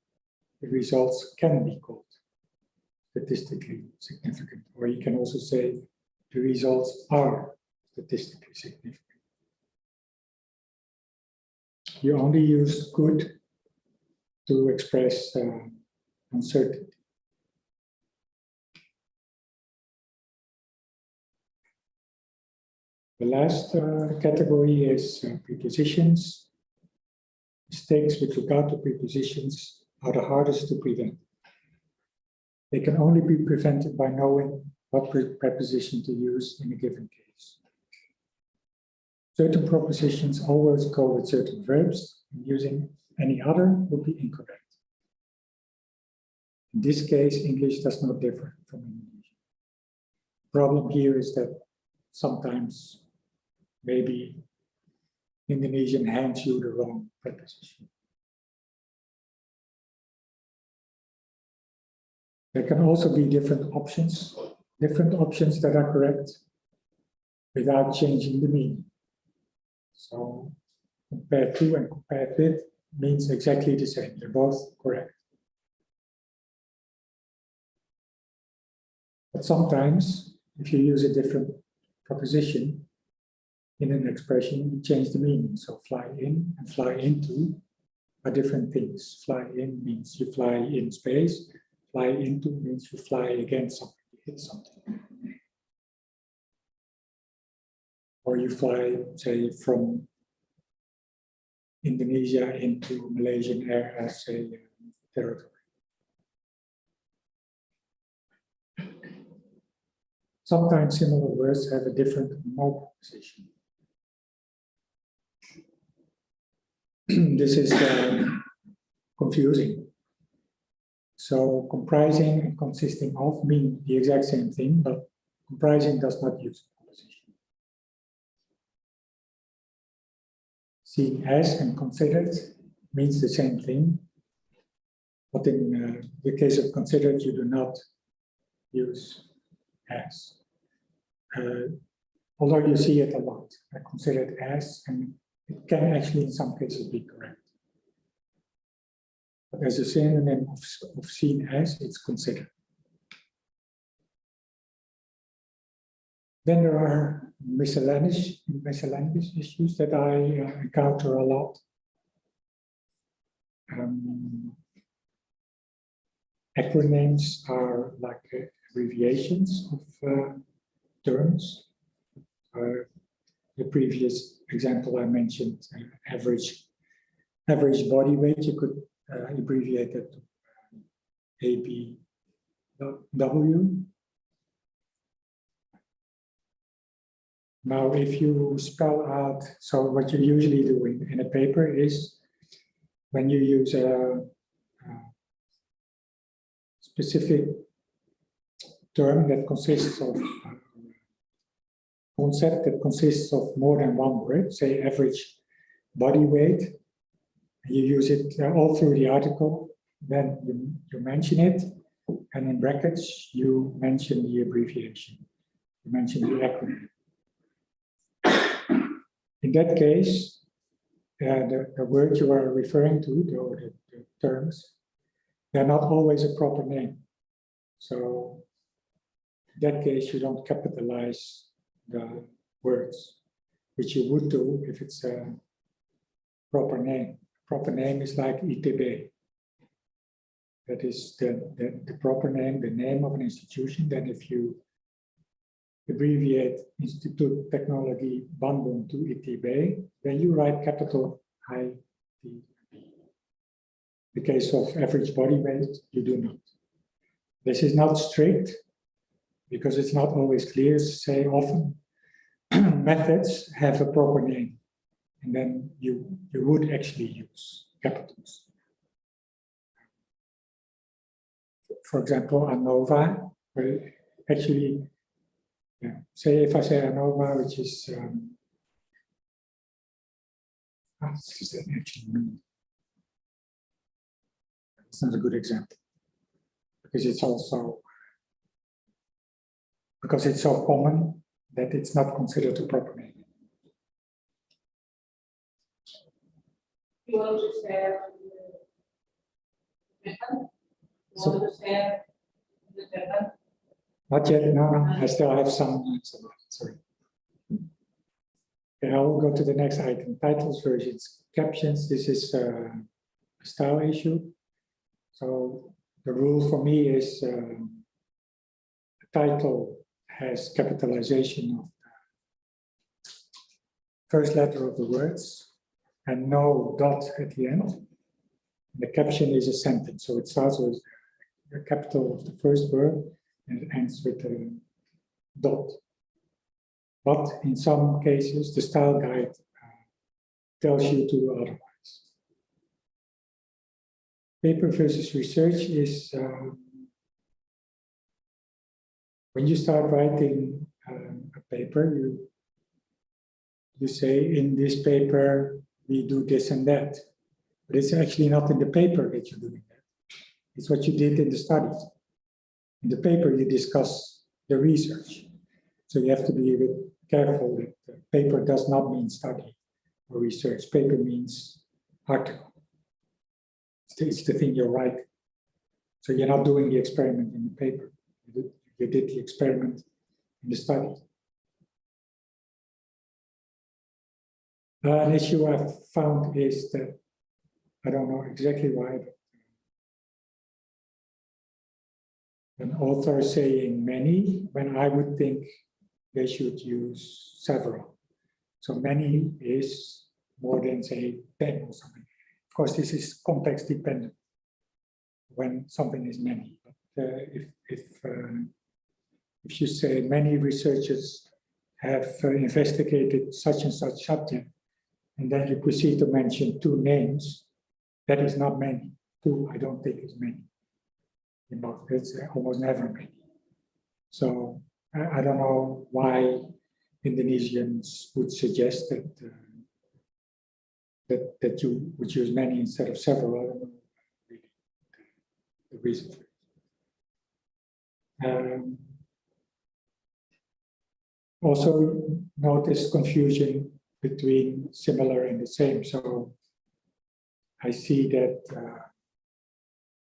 the results can be called statistically significant. Or you can also say the results are statistically significant. You only use could to express uncertainty. The last category is prepositions. Mistakes with regard to prepositions are the hardest to prevent. They can only be prevented by knowing what preposition to use in a given case. Certain prepositions always go with certain verbs, and using any other would be incorrect. In this case, English does not differ from Indonesian. The problem here is that sometimes maybe Indonesian hands you the wrong preposition. There can also be different options that are correct without changing the meaning. So compared to and compared with means exactly the same. They're both correct. But sometimes, if you use a different preposition in an expression, you change the meaning. So fly in and fly into are different things. Fly in means you fly in space. Fly into means you fly against something, you hit something. Or you fly, say, from Indonesia into Malaysian air as a territory. Sometimes similar words have a different mode position. This is confusing. So comprising and consisting of mean the exact same thing, but comprising does not use preposition. Seen as and considered means the same thing, but in the case of considered, you do not use as. Although you see it a lot, considered as, and it can actually in some cases be correct. But as a synonym of seen as, it's considered. Then there are miscellaneous issues that I encounter a lot. Acronyms are like abbreviations of terms. The previous example I mentioned, average body weight, you could abbreviate it to ABW. Now, if you spell out, so what you usually do in a paper is when you use a specific term that consists of concept that consists of more than one word, say average body weight, and you use it all through the article, then you mention it, and in brackets you mention the abbreviation, you mention the acronym. In that case, the word you are referring to, the terms, they're not always a proper name. So in that case, you don't capitalize the words, which you would do if it's a proper name. Proper name is like ITB. That is the proper name, the name of an institution. Then if you abbreviate Institute Technology Bambang to ITB, then you write capital ITB. In the case of average body weight, you do not. This is not strict, because it's not always clear. Say often methods have a proper name, and then you would actually use capitals. For example, ANOVA, actually, say if I say ANOVA, which is what does that actually mean? It's not a good example, because it's also so common that it's not considered a proper name. You want to share the method? You want to share the method? Not yet, no, I still have some, sorry. Okay, I will go to the next item, titles, versions, captions. This is a style issue. So the rule for me is the title has capitalization of the first letter of the words and no dot at the end. The caption is a sentence, so it starts with the capital of the first word and it ends with a dot. But in some cases, the style guide tells you to do otherwise. Paper versus research is when you start writing a paper, you say in this paper, we do this and that. But it's actually not in the paper that you're doing that. It's what you did in the studies. In the paper, you discuss the research. So you have to be a bit careful that paper does not mean study or research. Paper means article. It's the thing you're writing. So you're not doing the experiment in the paper. You did the experiment in the study. An issue I've found is that, I don't know exactly why, but an author saying many, when I would think they should use several. So many is more than, say, 10 or something. Of course, this is context dependent when something is many. But if you say many researchers have investigated such and such subject, and then you proceed to mention 2 names, that is not many. 2, I don't think is many. It's almost never many. So I don't know why Indonesians would suggest that you would use many instead of several. I don't know really the reason for it. Also notice confusion between similar and the same. So I see that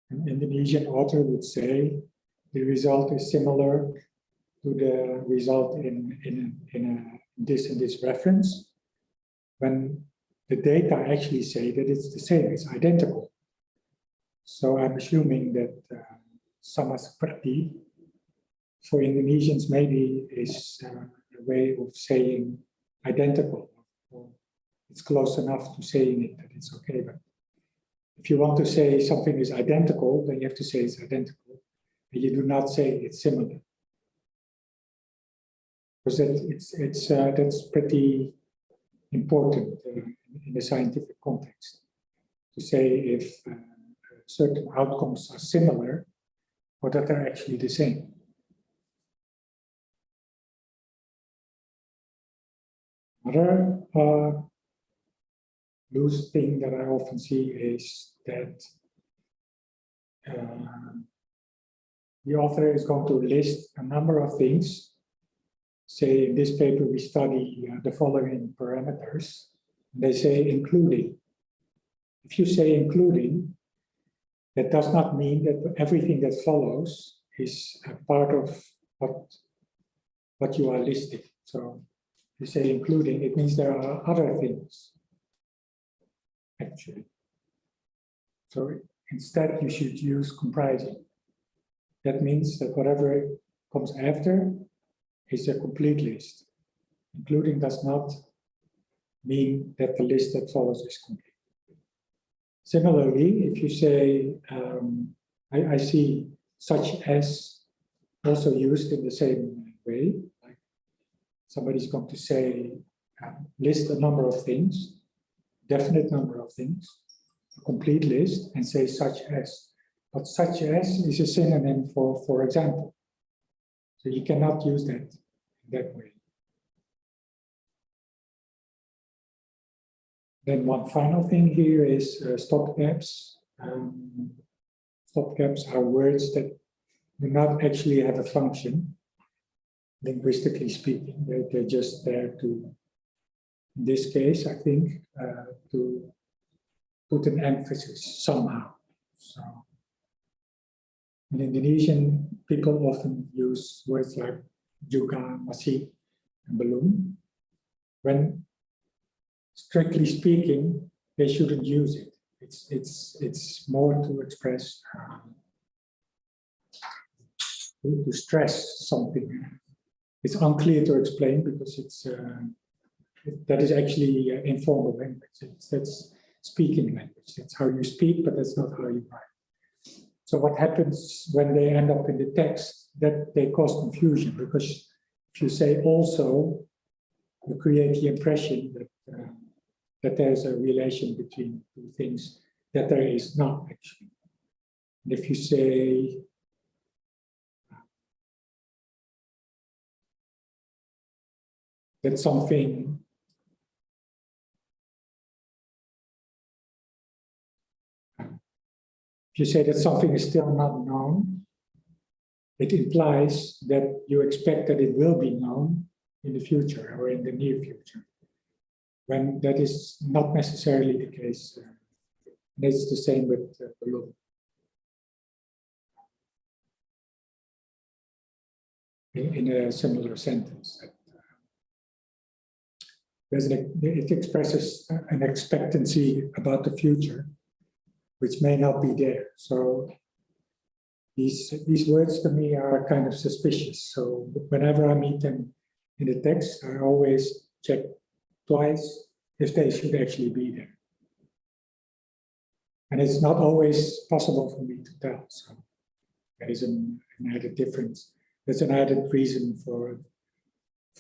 an Indonesian author would say the result is similar to the result in this and this reference, when the data actually say that it's the same, it's identical. So I'm assuming that sama seperti for Indonesians maybe is a way of saying identical. Or it's close enough to saying it that it's okay. But if you want to say something is identical, then you have to say it's identical. And you do not say it's similar. Because that's pretty important in the scientific context. To say if certain outcomes are similar or that they're actually the same. Another loose thing that I often see is that the author is going to list a number of things. Say in this paper we study the following parameters. They say including. If you say including, that does not mean that everything that follows is a part of what you are listing. So you say including, it means there are other things, actually. So instead you should use comprising. That means that whatever comes after is a complete list. Including does not mean that the list that follows is complete. Similarly, if you say, I see such as also used in the same way, like somebody's going to say, list a number of things, definite number of things, a complete list, and say such as. But such as is a synonym for example. So you cannot use that way. Then one final thing here is stopgaps. Stopgaps are words that do not actually have a function, linguistically speaking. They're just there to, in this case, I think, to put an emphasis somehow. So, in Indonesian, people often use words like juga, masih, and belum. When strictly speaking, they shouldn't use it. It's more to express, to stress something. It's unclear to explain because that is actually informal language. That's speaking language. That's how you speak, but that's not how you write. So what happens when they end up in the text, that they cause confusion, because if you say also, you create the impression that there's a relation between two things that there is not actually. And if you say that something If you say that something is still not known, it implies that you expect that it will be known in the future or in the near future, when that is not necessarily the case. And it's the same with below. In a similar sentence, it expresses an expectancy about the future, which may not be there. So these words to me are kind of suspicious. So whenever I meet them in the text, I always check twice if they should actually be there. And it's not always possible for me to tell. So there is an added difference. There's an added reason for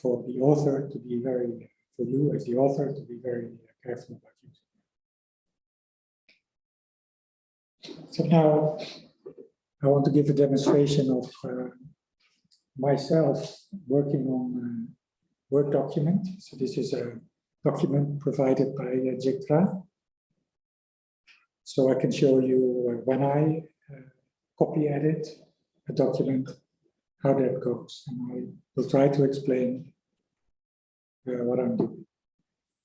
the author to be very, for you as the author to be very careful about using. So now I want to give a demonstration of myself working on a Word document. So this is a document provided by JICTRA. So I can show you when I copy edit a document, how that goes. And I will try to explain what I'm doing.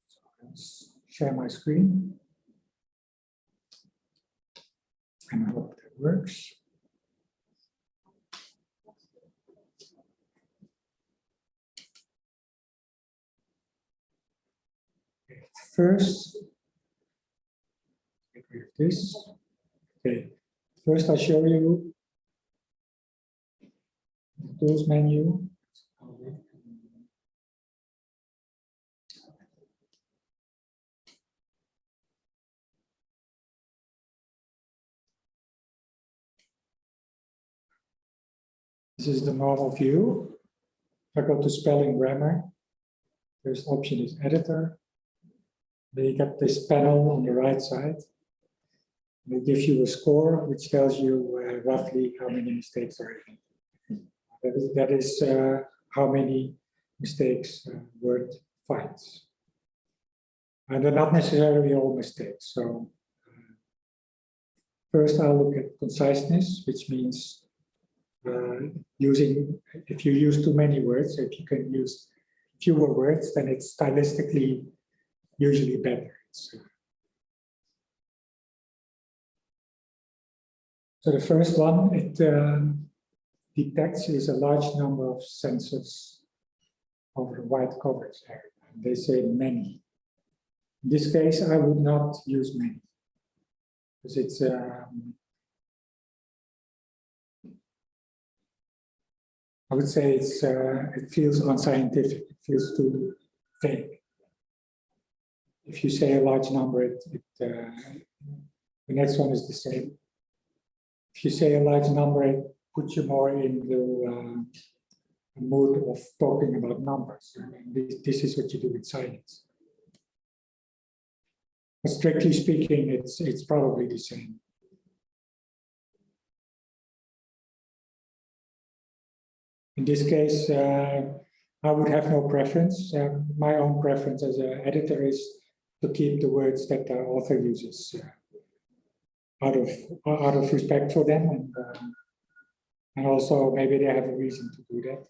So let's share my screen. And I hope that works. Okay, first, get rid of this. Okay, first I'll show you the tools menu. This is the normal view. If I go to spelling grammar, first option is editor. Then you get this panel on the right side. And it gives you a score, which tells you roughly how many mistakes are in. That is how many mistakes Word finds. And they're not necessarily all mistakes. So first I'll look at conciseness, which means if you use too many words, if you can use fewer words, then it's stylistically usually better. So the first one, it detects is a large number of sentences over the white coverage area. They say many. In this case, I would not use many, because it's I would say it feels unscientific. It feels too vague. If you say a large number, the next one is the same. If you say a large number, it puts you more into a mood of talking about numbers. And this is what you do with science. But strictly speaking, it's probably the same. In this case, I would have no preference. My own preference as an editor is to keep the words that the author uses out of respect for them, and also maybe they have a reason to do that.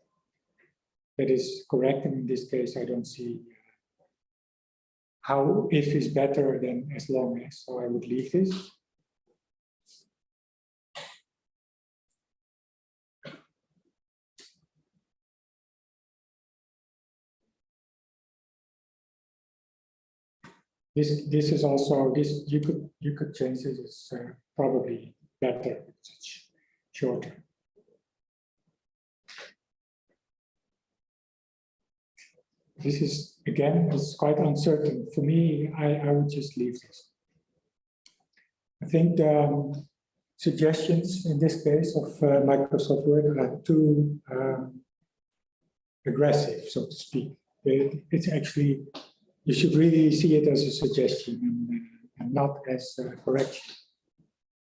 That is correct, and in this case, I don't see how if is better than as long as. So I would leave this. This is also you could change this. It's probably better. It's shorter. This is again, it's quite uncertain for me. I would just leave this. I think the suggestions in this case of Microsoft Word are too aggressive, so to speak. It's actually, you should really see it as a suggestion and not as a correction.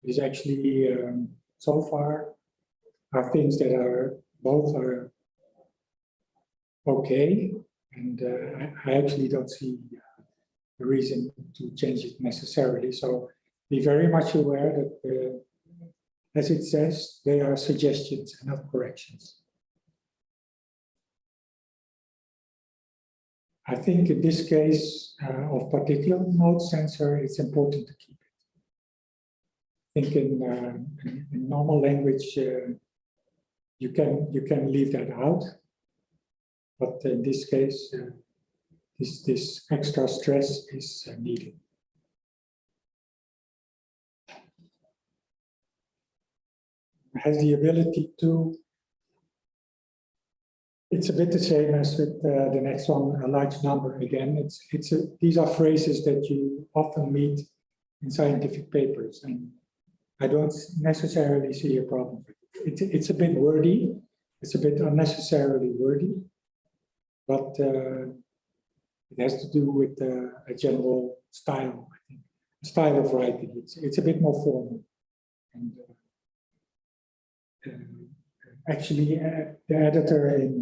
It's actually, so far, are things that are both are okay, and I actually don't see a reason to change it necessarily. So be very much aware that, as it says, they are suggestions and not corrections. I think in this case of particular note sensor, it's important to keep it. I think in normal language, you can leave that out, but in this case, this extra stress is needed. Has the ability to. It's a bit the same as with the next one, a large number. Again, these are phrases that you often meet in scientific papers, and I don't necessarily see a problem with it. It's a bit wordy, it's a bit unnecessarily wordy, but it has to do with a general style, I think, a style of writing. It's a bit more formal. And, actually, the editor in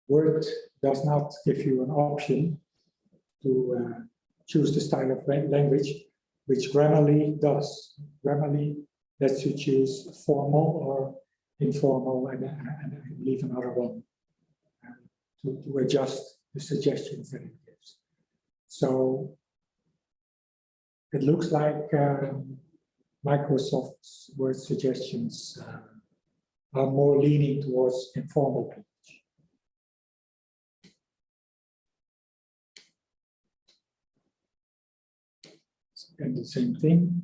Word does not give you an option to choose the style of language, which Grammarly does. Grammarly lets you choose formal or informal, and I believe another one to adjust the suggestions that it gives. So it looks like Microsoft's word suggestions are more leaning towards informal pitch. And the same thing.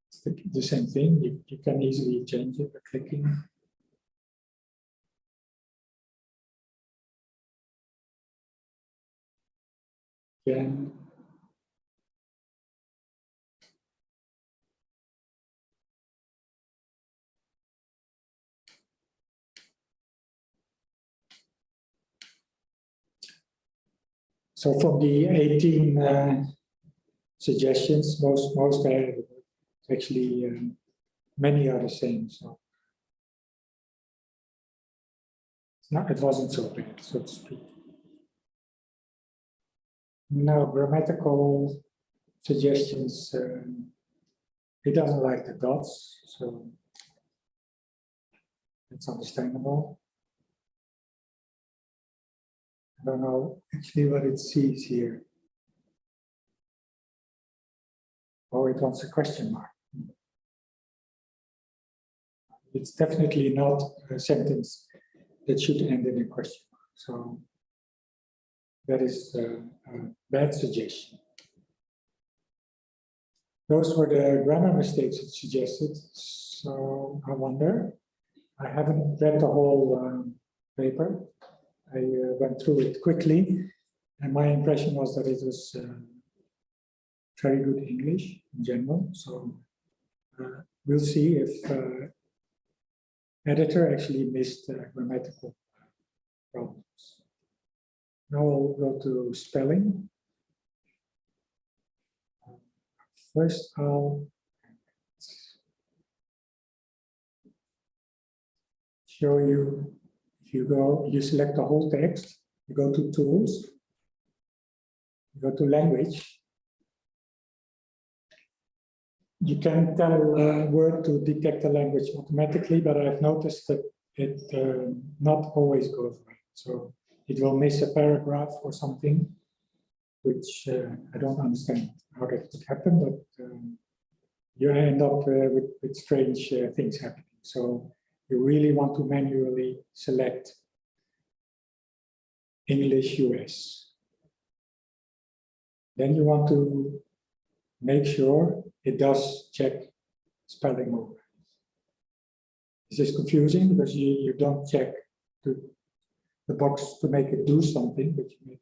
It's the same thing. You can easily change it by clicking. Again. So from the 18 suggestions, most are actually many are the same. So it wasn't so bad, so to speak. Now, grammatical suggestions, it doesn't like the dots, so it's understandable. I don't know actually what it sees here. Oh, it wants a question mark. It's definitely not a sentence that should end in a question mark. So that is a bad suggestion. Those were the grammar mistakes it suggested. So I wonder, I haven't read the whole paper. I went through it quickly, and my impression was that it was very good English in general. So we'll see if editor actually missed grammatical problems. Now we'll go to spelling. First, I'll show you. If you select the whole text, you go to Tools, you go to Language. You can tell Word to detect the language automatically, but I've noticed that it not always goes right. So it will miss a paragraph or something, which I don't understand how that could happen, but you end up with strange things happening. So you really want to manually select English US. Then you want to make sure it does check spelling overrides. This is confusing because you don't check the box to make it do something, but you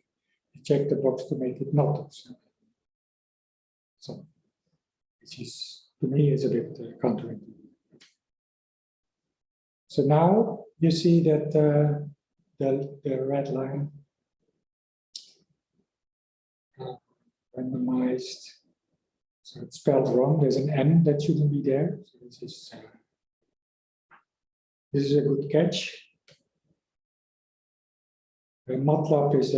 check the box to make it not do something. So, which is, to me, is a bit counterintuitive. So now you see that the red line randomized. So it's spelled wrong. There's an N that shouldn't be there. So this is a good catch. MATLAB is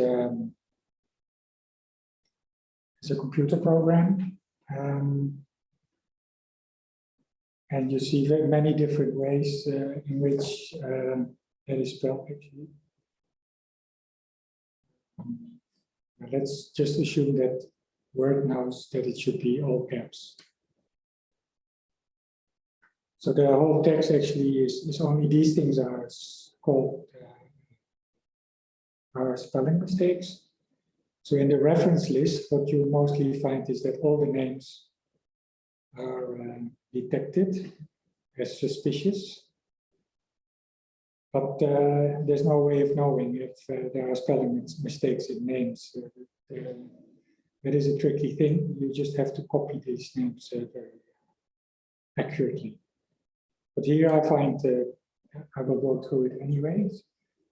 It's a computer program. And you see very many different ways in which that is spelled actually. Let's just assume that Word knows that it should be all caps. So the whole text actually is only these things are called are spelling mistakes. So in the reference list, what you mostly find is that all the names are detected as suspicious. But there's no way of knowing if there are spelling mistakes in names. That is a tricky thing. You just have to copy these names very accurately. But here I find, I will go through it anyways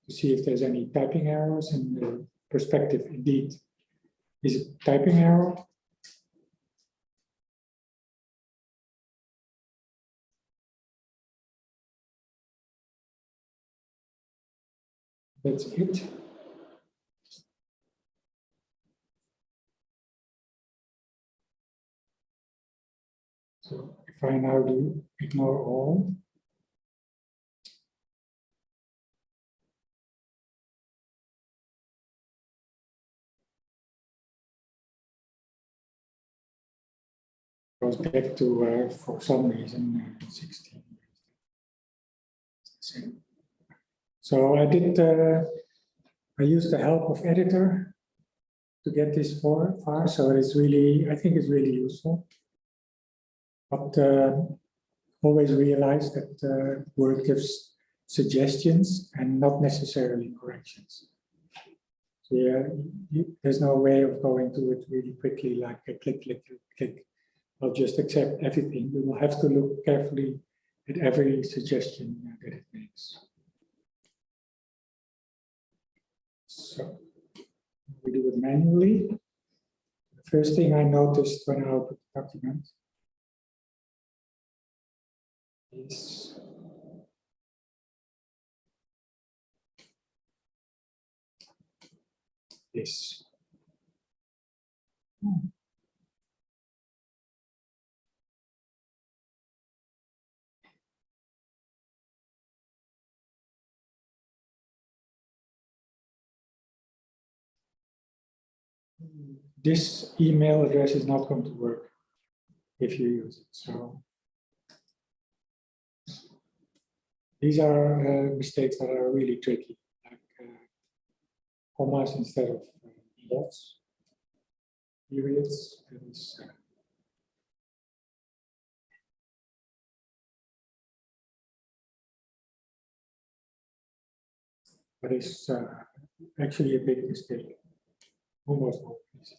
to see if there's any typing errors, and the perspective indeed is a typing error. That's it. So if I now do ignore all, goes back to for some reason 16. So I did. I used the help of editor to get this far. So it's really, I think it's really useful. But always realize that Word gives suggestions and not necessarily corrections. So yeah, there's no way of going to it really quickly, like a click, click, click. I'll just accept everything. We will have to look carefully at every suggestion that it makes. So we do it manually. The first thing I noticed when I opened the document is this. This email address is not going to work if you use it. So these are mistakes that are really tricky, like commas instead of dots, periods. But it's actually a big mistake, almost always,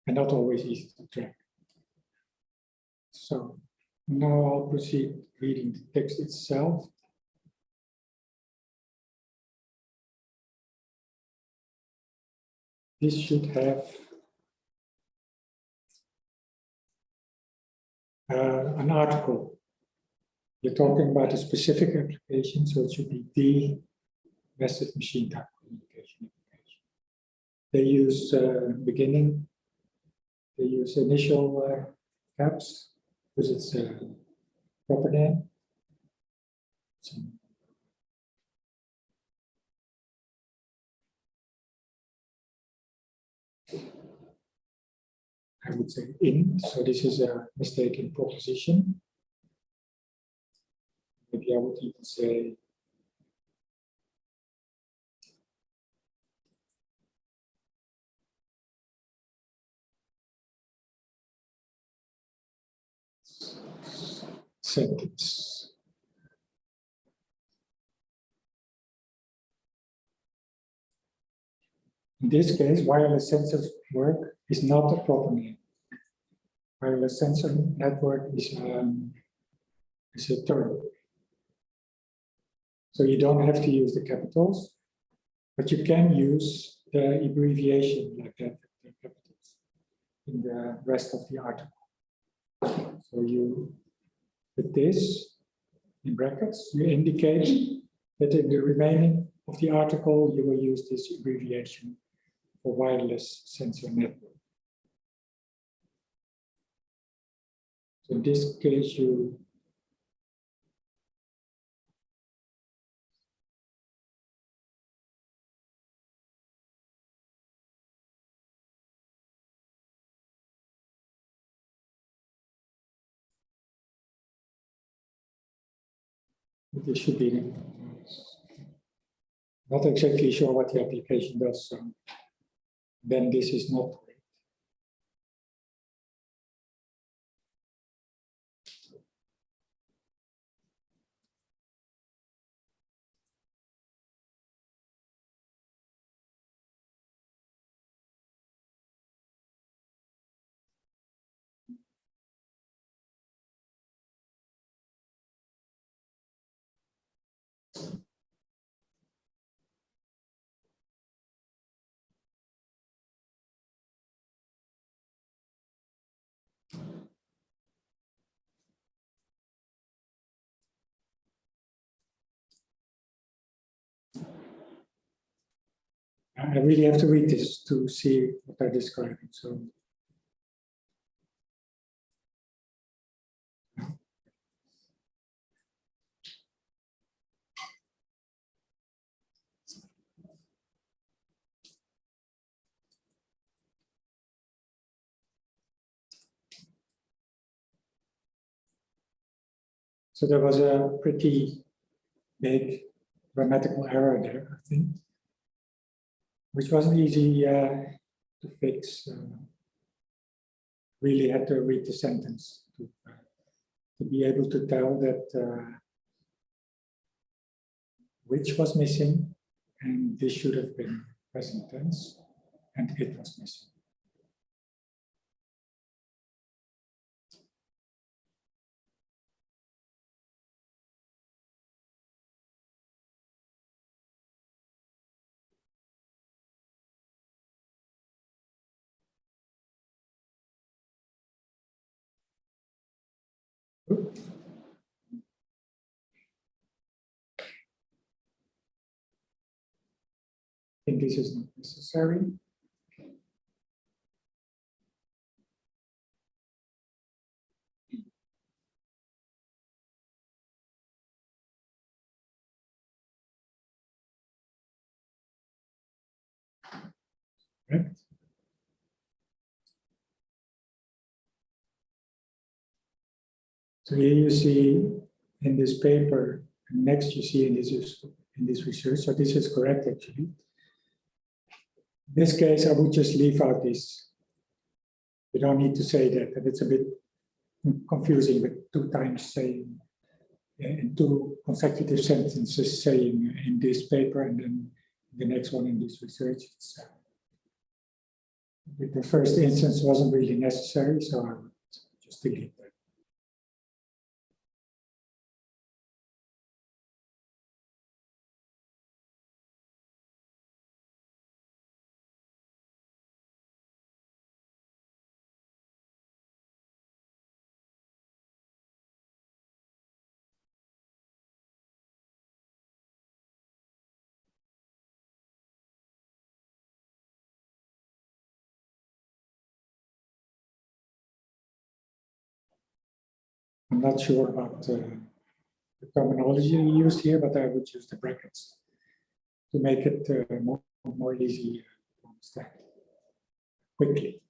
and not always easy to track. So now I'll proceed reading the text itself. This should have an article. You're talking about a specific application, so it should be the massive machine type communication application. They use beginning, they use initial caps because it's a proper name. So, I would say in, so this is a mistake in proposition. Maybe I would even say sentence. In this case, wireless sensor network is not a proper name. Wireless sensor network is a term. So you don't have to use the capitals, but you can use the abbreviation like that, the capitals, in the rest of the article. So you, with this, in brackets, you indicate that in the remaining of the article, you will use this abbreviation for wireless sensor network. So in this case, you this should be not exactly sure what the application does, so then this is not great. I really have to read this to see what they're describing. So there was a pretty big grammatical error there, I think, which wasn't easy to fix. Really had to read the sentence to be able to tell that which was missing, and this should have been present tense, and it was missing. I think this is not necessary. Right. So here you see in this paper, and next you see in this research. So this is correct actually. In this case, I would just leave out this. You don't need to say that, and it's a bit confusing with 2 times saying in 2 consecutive sentences saying in this paper and then the next one in this research. It's, with the first instance wasn't really necessary, so I would just delete that. I'm not sure about the terminology used here, but I would use the brackets to make it more easy to understand quickly.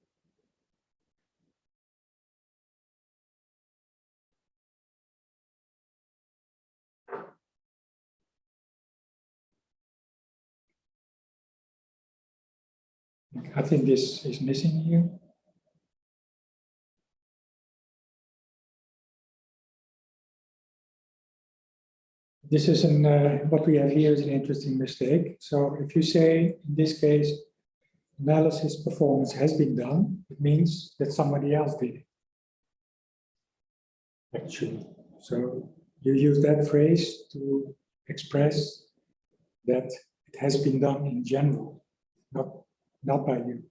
I think this is missing here. This is what we have here is an interesting mistake. So if you say, in this case, analysis performance has been done, it means that somebody else did it, actually. So you use that phrase to express that it has been done in general, not by you.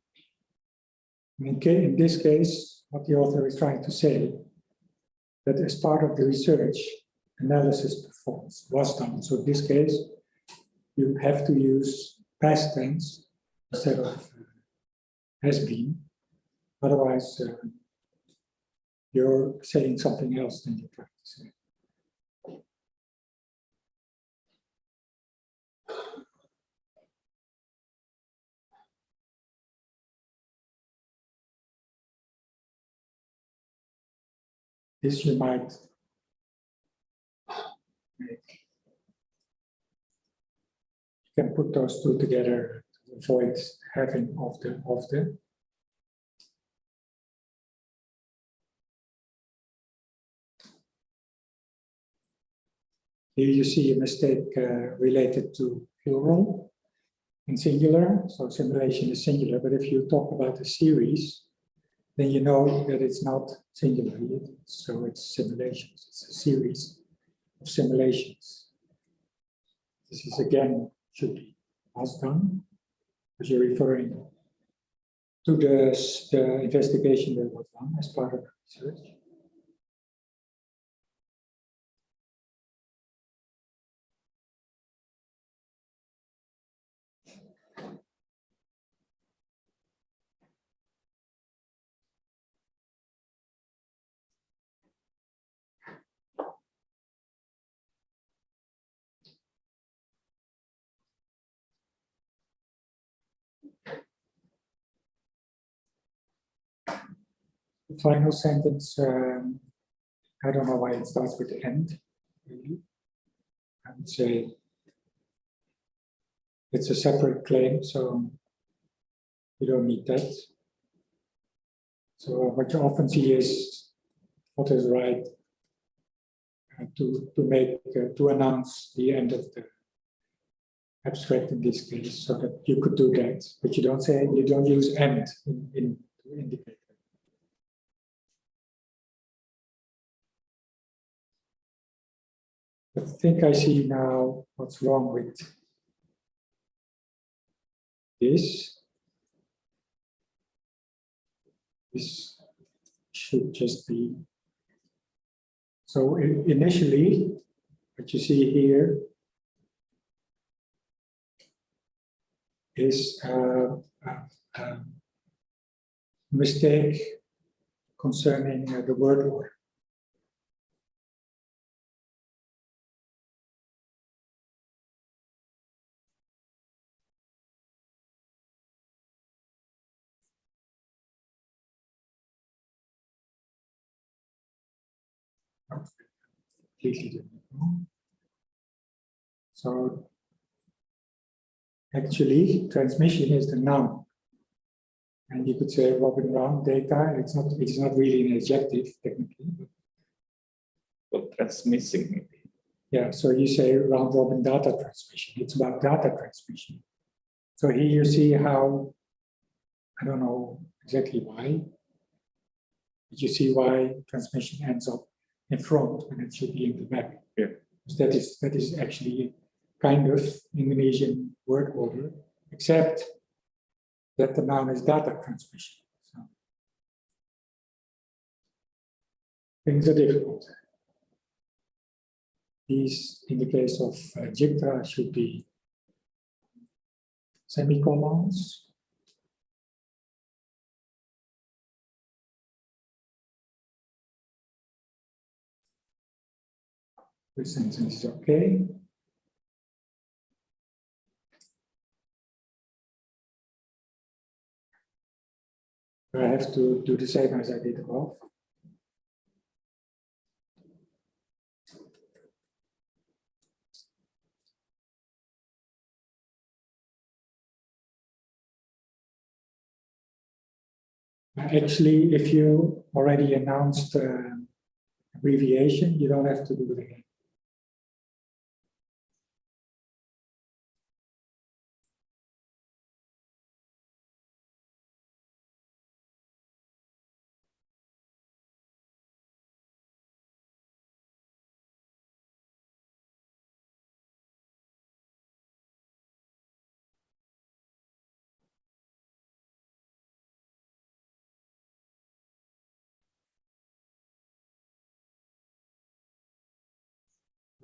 In this case, what the author is trying to say, that as part of the research, analysis performance was done. So in this case, you have to use past tense instead of has been. Otherwise, you're saying something else than you're trying to say. This you might make. You can put those two together to avoid having of the. Here you see a mistake related to plural and singular. So simulation is singular, but if you talk about a series, then you know that it's not singular. So it's simulations. It's a series of simulations. This is again should be as done, because you're referring to the investigation that was done as part of the research. The final sentence, I don't know why it starts with the end, really. I would say it's a separate claim, so you don't need that. So what you often see is what is right to announce the end of the abstract in this case, so that you could do that, but you don't use end in to indicate that. I think I see now what's wrong with this. This should just be. So initially, what you see here is a mistake concerning the word order. Completely different. So actually, transmission is the noun, and you could say Robin round data. It's not really an adjective technically. But transmitting maybe. Yeah. So you say round robin data transmission. It's about data transmission. So here you see how, I don't know exactly why, but you see why transmission ends up in front when it should be in the back. Yeah. Because that is actually kind of Indonesian word order, except that the noun is data transmission. So things are difficult. These, in the case of JICTRA, should be semicolons. This sentence is okay. I have to do the same as I did above. Actually, if you already announced abbreviation, you don't have to do it again.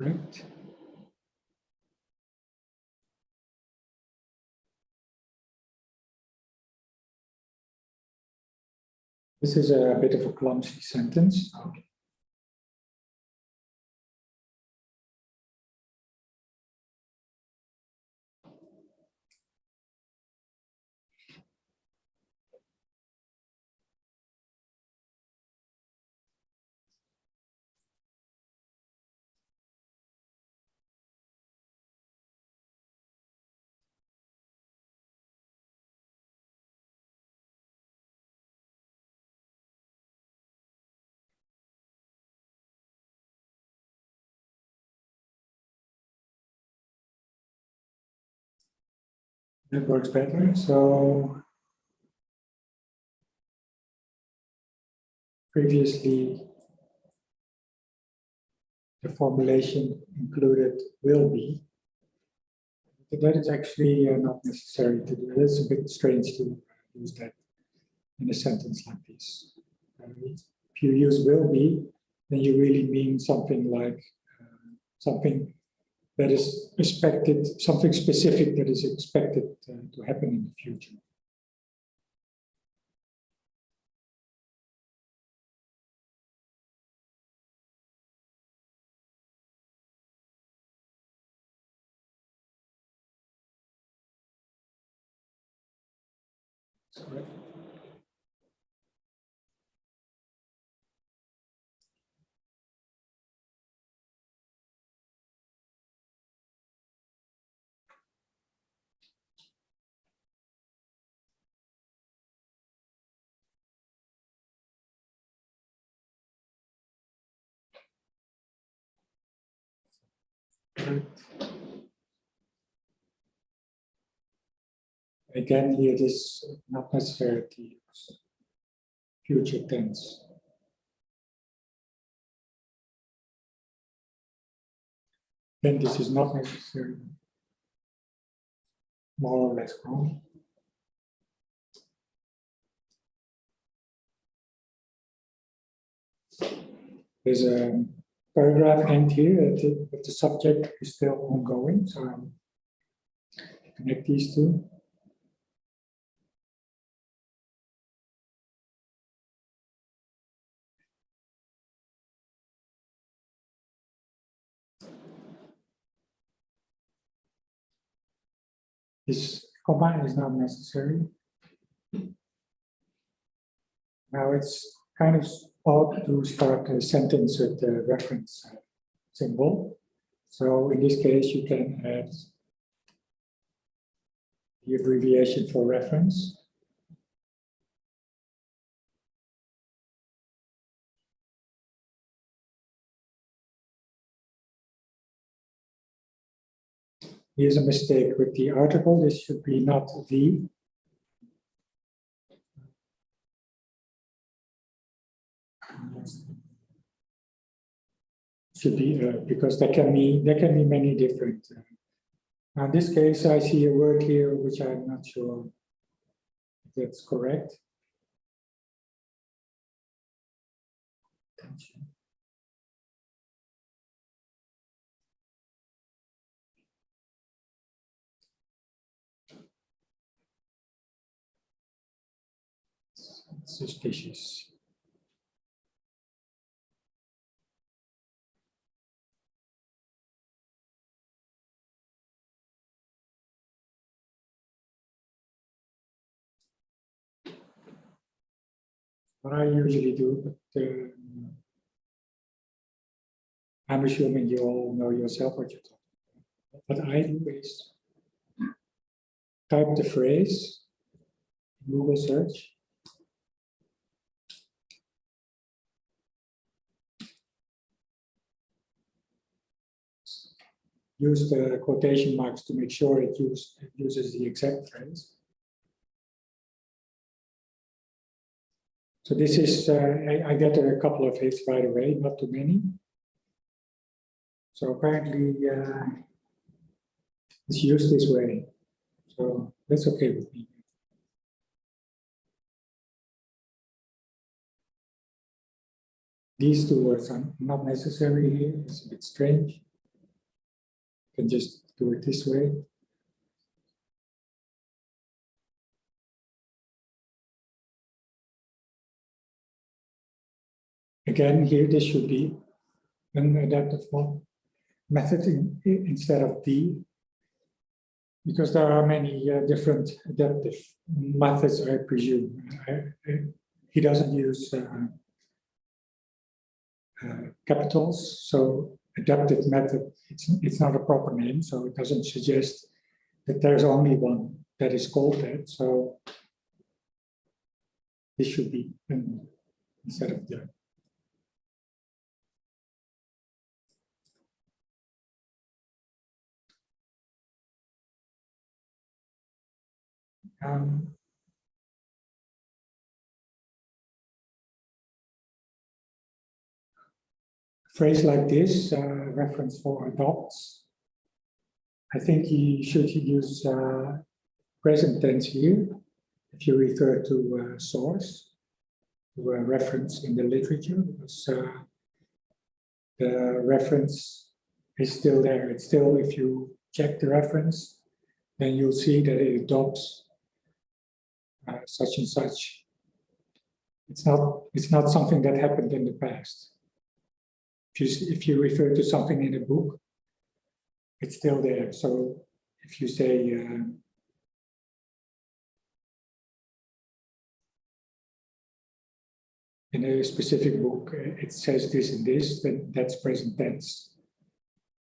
Right. This is a bit of a clumsy sentence. That works better. So previously, the formulation included will be. But that is actually not necessary to do. It's a bit strange to use that in a sentence like this. If you use will be, then you really mean something like something that is expected, something specific that is expected to happen in the future. That's correct. Again, here it is not necessary to use future tense. Then this is not necessary. More or less wrong. There's a paragraph end here, but the subject is still ongoing, so I'll connect these two. This comma is not necessary. Now it's kind of odd to start a sentence with the reference symbol. So in this case, you can add the abbreviation for reference. Here's a mistake with the article. This should be not the. Should be because there can be many different. Now in this case, I see a word here which I'm not sure if that's correct. It's suspicious. What I usually do, but I'm assuming you all know yourself what you're talking about. What I do is type the phrase in Google search. Use the quotation marks to make sure it uses the exact phrase. So this is, I get a couple of hits right away, not too many. So apparently it's used this way. So that's okay with me. These two words are not necessary here. It's a bit strange. You can just do it this way. again, here this should be an adaptive method instead of the, because there are many different adaptive methods, I presume. He doesn't use capitals, so adaptive method, it's not a proper name, so it doesn't suggest that there's only one that is called that. So this should be instead of the. Phrase like this, reference for adopts. I think you should use present tense here if you refer to source, to a reference in the literature, because the reference is still there. It's still, if you check the reference, then you'll see that it adopts such and such. It's not something that happened in the past. If you refer to something in a book, it's still there. So if you say in a specific book, it says this and this, then that's present tense.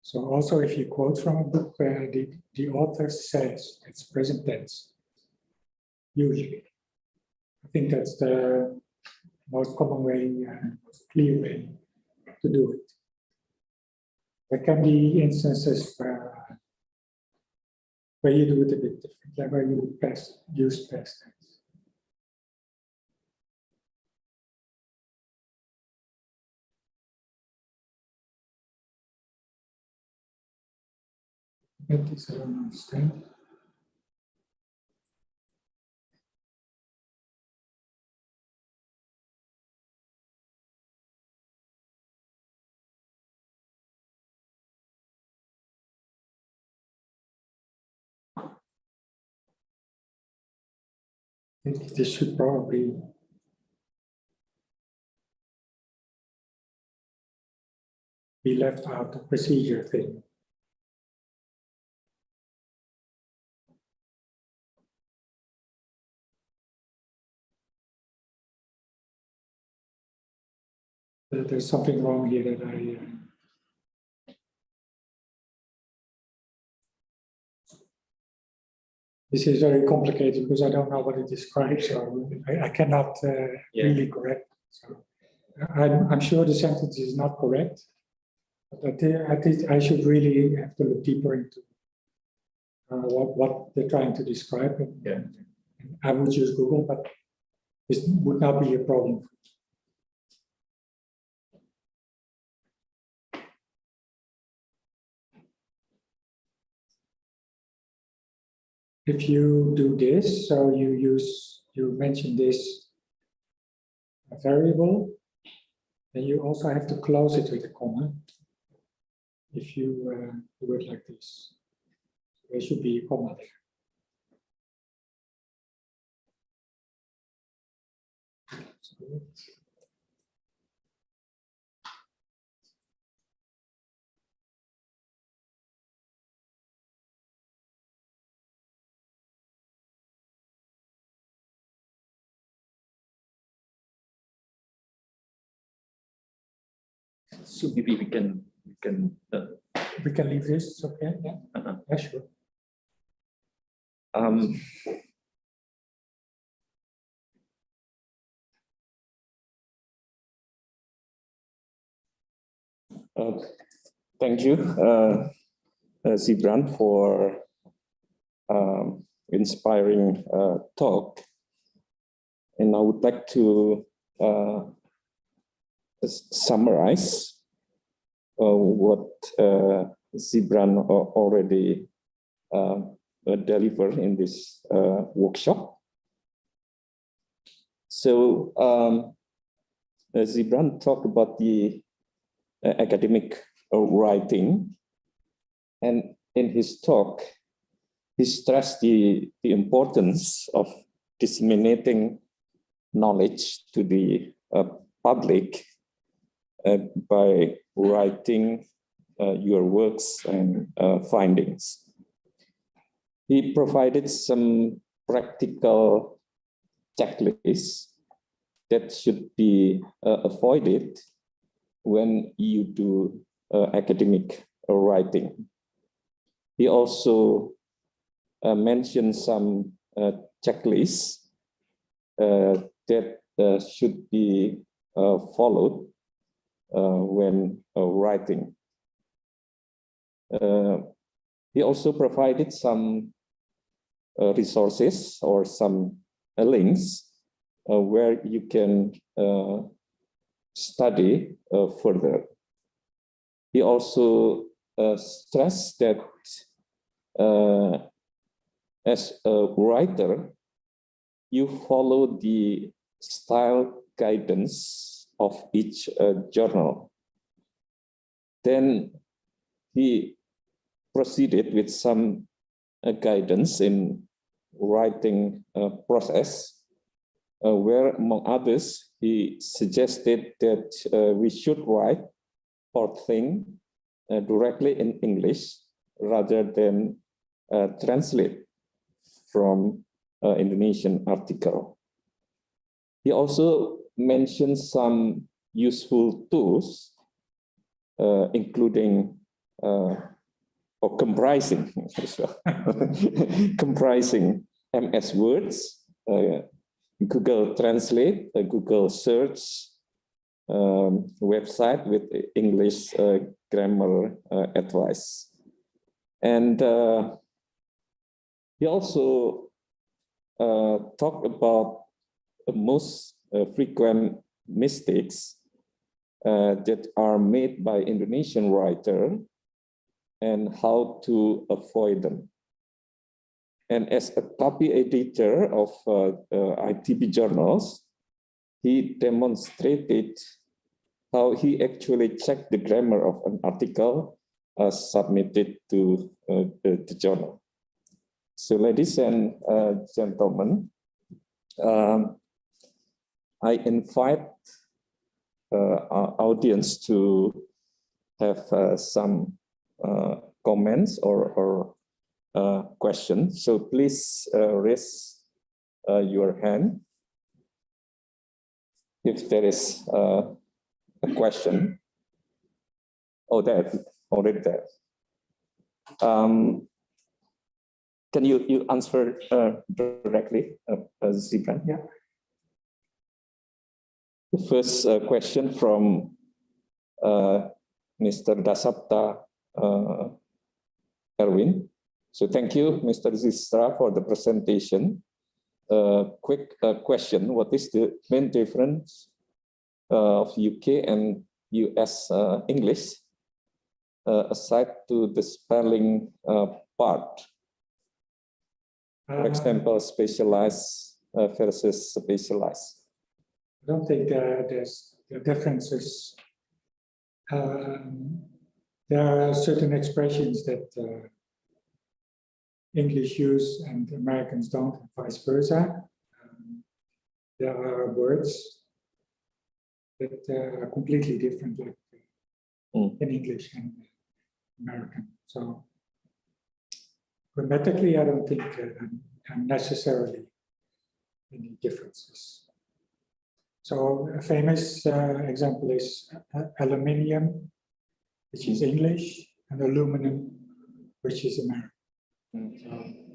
So also if you quote from a book, the author says it's present tense, usually. I think that's the most common way, most clear way to do it. There can be instances where you do it a bit differently, where you use past tense. That is, I don't understand. I think this should probably be left out, the procedure thing. There's something wrong here that this is very complicated because I don't know what it describes, so I cannot really correct. So I'm sure the sentence is not correct, but I think I should really have to look deeper into what they're trying to describe. And I would use Google, but this would not be a problem. If you do this, so you mention this variable, then you also have to close it with a comma. If you do it like this, there should be a comma there. So maybe we can leave this. It's okay. Yeah. Yeah, sure. Thank you, Sybrand, for inspiring talk. And I would like to summarize what Sybrand already delivered in this workshop. So Sybrand talked about the academic writing, and in his talk, he stressed the importance of disseminating knowledge to the public by writing your works and findings. He provided some practical checklists that should be avoided when you do academic writing. He also mentioned some checklists that should be followed when writing. He also provided some resources or some links where you can study further. He also stressed that as a writer, you follow the style guidance of each journal. Then he proceeded with some guidance in writing process, where among others, he suggested that we should write or think directly in English rather than translate from Indonesian article. He also mentioned some useful tools, including or comprising comprising MS Words, Google Translate, Google Search, website with English grammar advice. And he also talked about the most frequent mistakes that are made by Indonesian writers and how to avoid them. And as a copy editor of ITB journals, he demonstrated how he actually checked the grammar of an article submitted to the journal. So ladies and gentlemen, I invite our audience to have some comments or questions. So please raise your hand if there is a question. Oh, there, already there. Can you answer directly, Sybrand? Yeah. The first question from Mr. Dasapta Erwin. So thank you, Mr. Ziljstra, for the presentation. Quick question: what is the main difference of UK and US English, aside to the spelling part? For example, specialized versus specialized. I don't think there's the differences. There are certain expressions that English use and Americans don't, and vice versa. There are words that are completely different, like in English and American. So grammatically, I don't think necessarily any differences. So a famous example is aluminium, which is English, and aluminum, which is American. So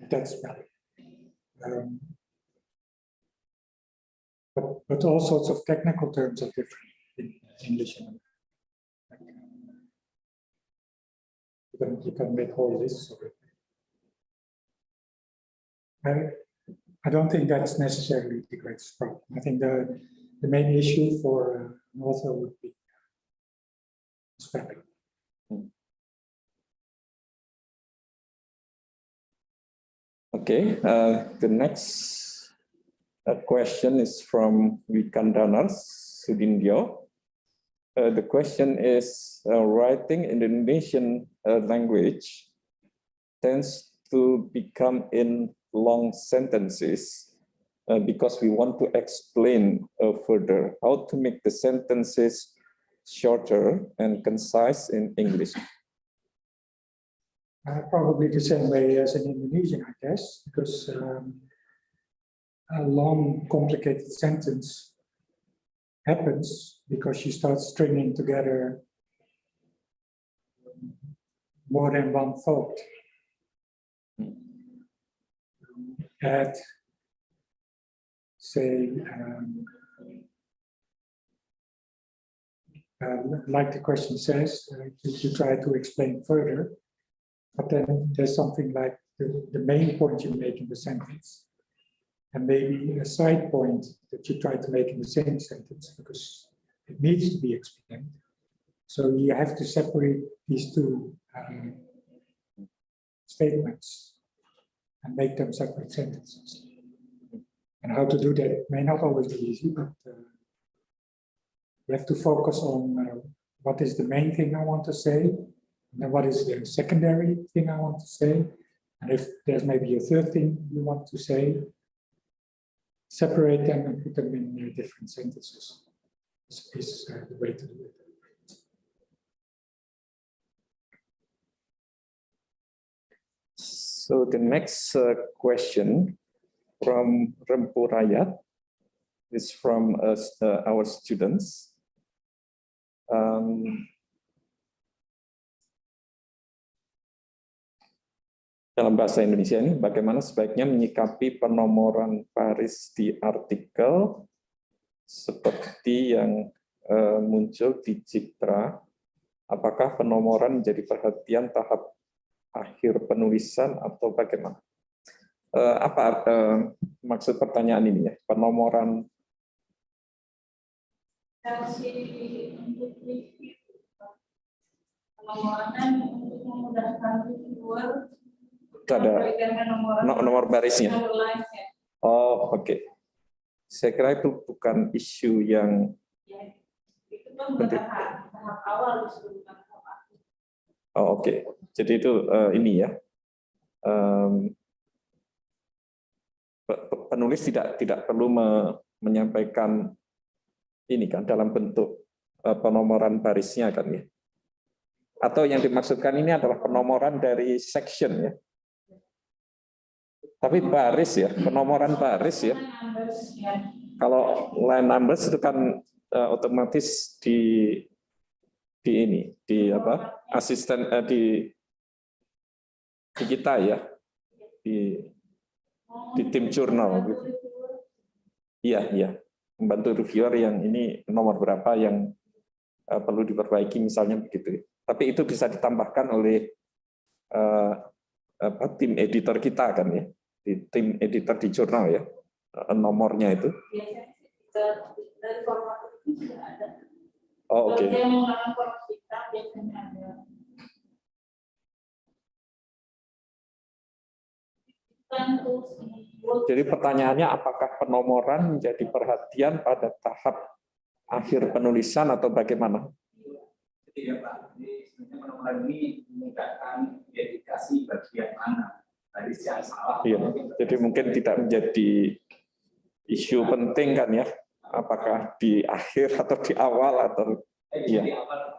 that's valid. But all sorts of technical terms are different in English and American. You can make whole lists of it. I don't think that's necessarily the greatest problem. I think the main issue for an author would be spelling. Okay, the next question is from Wikandana Sudindyo. The question is, writing in the Indonesian language tends to become in long sentences because we want to explain further how to make the sentences shorter and concise in English? Probably the same way as in Indonesian, I guess, because a long, complicated sentence happens because you start stringing together more than one thought. Add, say, like the question says, you try to explain further, but then there's something like the main point you make in the sentence, and maybe a side point that you try to make in the same sentence because it needs to be explained. So you have to separate these two statements and make them separate sentences. And how to do that may not always be easy, but you have to focus on what is the main thing I want to say, and then what is the secondary thing I want to say. And if there's maybe a third thing you want to say, separate them and put them in different sentences. This is the way to do it. So the next question from Rempu Rayat is from our students. Dalam bahasa Indonesia ini, bagaimana sebaiknya menyikapi penomoran baris di artikel seperti yang muncul di JICTRA? Apakah penomoran menjadi perhatian tahap akhir penulisan atau bagaimana? Apa maksud pertanyaan ini ya? Penomoran penomoran untuk memudahkan reviewer. ada nomor barisnya. Oh, oke. Saya kira itu bukan isu yang itu kan tahap awal sebelum tahap akhir. Oh, oke. Jadi itu ini ya. Penulis tidak perlu menyampaikan ini kan dalam bentuk penomoran barisnya kan ya. Atau yang dimaksudkan ini adalah penomoran dari section ya. Tapi baris ya, penomoran baris ya. Kalau line numbers itu kan otomatis di ini, di apa? Asisten di kita ya. Di tim jurnal gitu. Iya. Membantu reviewer yang ini nomor berapa yang perlu diperbaiki misalnya begitu. Tapi itu bisa ditambahkan oleh tim editor kita kan ya. Di tim editor di jurnal ya, nomornya itu. Dari format itu sudah ada. Oh, oke. Kalau dia menggunakan format kita biasanya ada. Jadi pertanyaannya apakah penomoran menjadi perhatian pada tahap akhir penulisan atau bagaimana? Jadi ya Pak, ini sebenarnya penomoran ini memudahkan dedikasi bagian mana. Baris yang salah. Iya, jadi mungkin tidak menjadi isu penting kan ya, apakah di akhir atau di awal atau di awal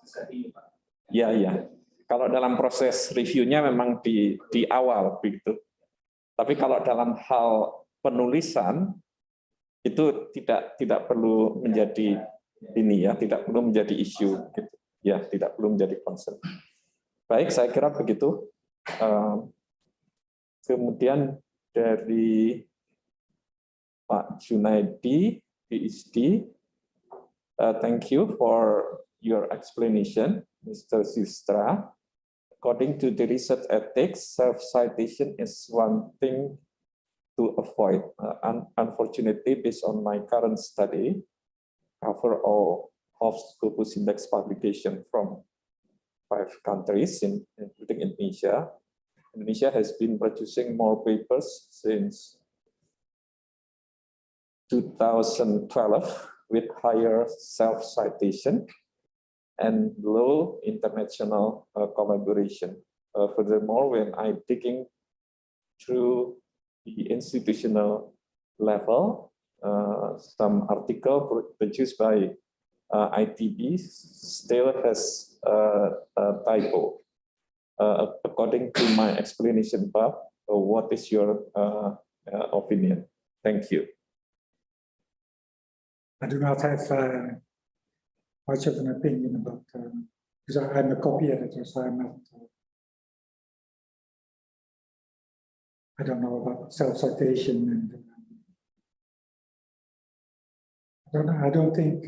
masa Pak. Iya. Kalau dalam proses reviewnya memang di awal begitu. Tapi kalau dalam hal penulisan itu tidak perlu menjadi ini ya, tidak perlu menjadi isu gitu. Ya, tidak perlu menjadi concern. Baik, saya kira begitu. Kemudian dari Pak Junaidi, PhD, thank you for your explanation, Mr. Ziljstra. According to the research ethics, self-citation is one thing to avoid. Unfortunately, based on my current study, cover all of Scopus Index publication from 5 countries, including Indonesia. Indonesia has been producing more papers since 2012 with higher self-citation and low international collaboration. Furthermore, when I'm digging through the institutional level, some article produced by ITB still has a typo. According to my explanation, Bob, what is your opinion? Thank you. I do not have much of an opinion about, because I'm a copy editor, so I'm not, I don't know about self-citation, and I don't think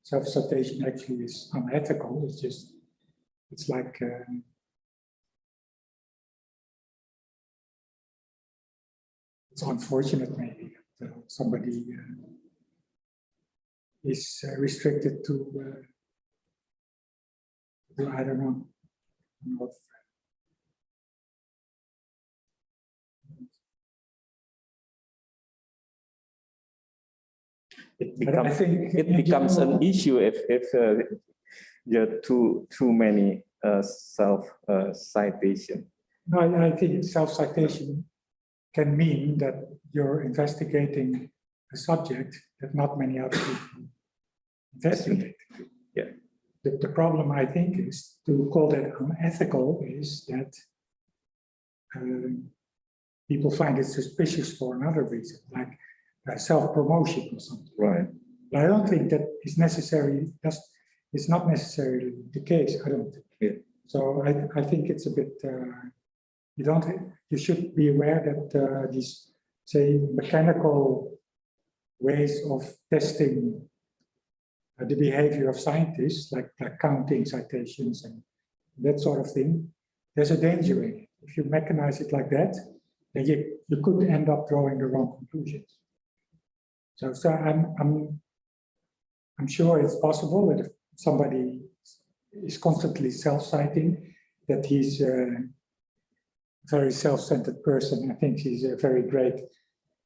self-citation actually is unethical. It's just, it's like it's unfortunate maybe that somebody is restricted to I don't know. It becomes an issue if there are too many self-citation. No, I think self-citation can mean that you're investigating a subject that not many other people investigate. Yeah. The problem, I think, is to call that unethical is that people find it suspicious for another reason, like self-promotion or something. Right. But I don't think that is necessary. It's not necessarily the case. I don't think. Yeah. So I think it's a bit. You should be aware that these, say, mechanical ways of testing the behavior of scientists, like counting citations and that sort of thing, there's a danger in it. If you mechanize it like that, then you could end up drawing the wrong conclusions. So I'm sure it's possible that if somebody is constantly self-citing, that he's a very self-centered person and thinks he's very great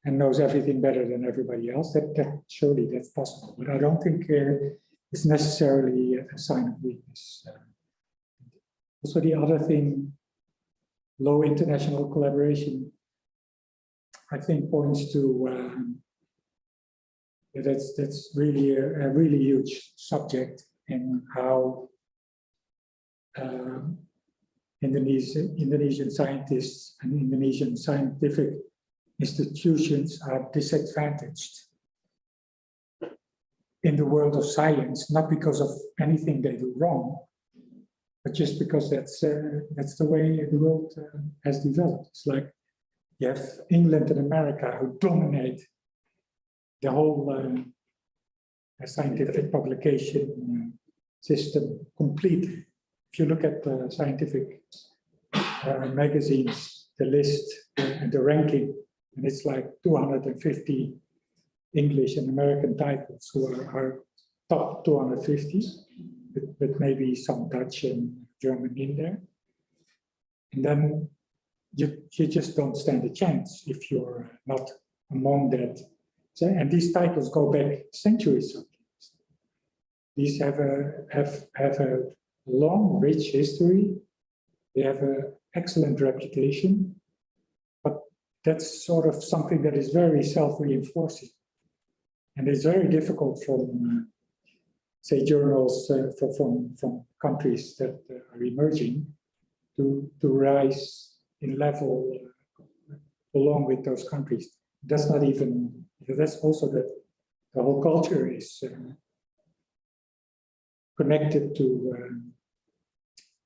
and knows everything better than everybody else. That surely that's possible, but I don't think it's necessarily a sign of weakness. Also, the other thing, low international collaboration, I think points to that's really a really huge subject in how Indonesian scientists and Indonesian scientific institutions are disadvantaged in the world of science, not because of anything they do wrong, but just because that's the way the world has developed. It's like you have England and America who dominate the whole scientific publication system completely. If you look at the scientific magazines, the list and the ranking, and it's like 250 English and American titles who are top 250, with maybe some Dutch and German in there. And then you just don't stand a chance if you're not among that. So, and these titles go back centuries sometimes. These have a long, rich history. They have an excellent reputation, but that's sort of something that is very self-reinforcing. And it's very difficult from, say, journals from countries that are emerging to rise in level along with those countries. That's not even, that's also that the whole culture is connected to,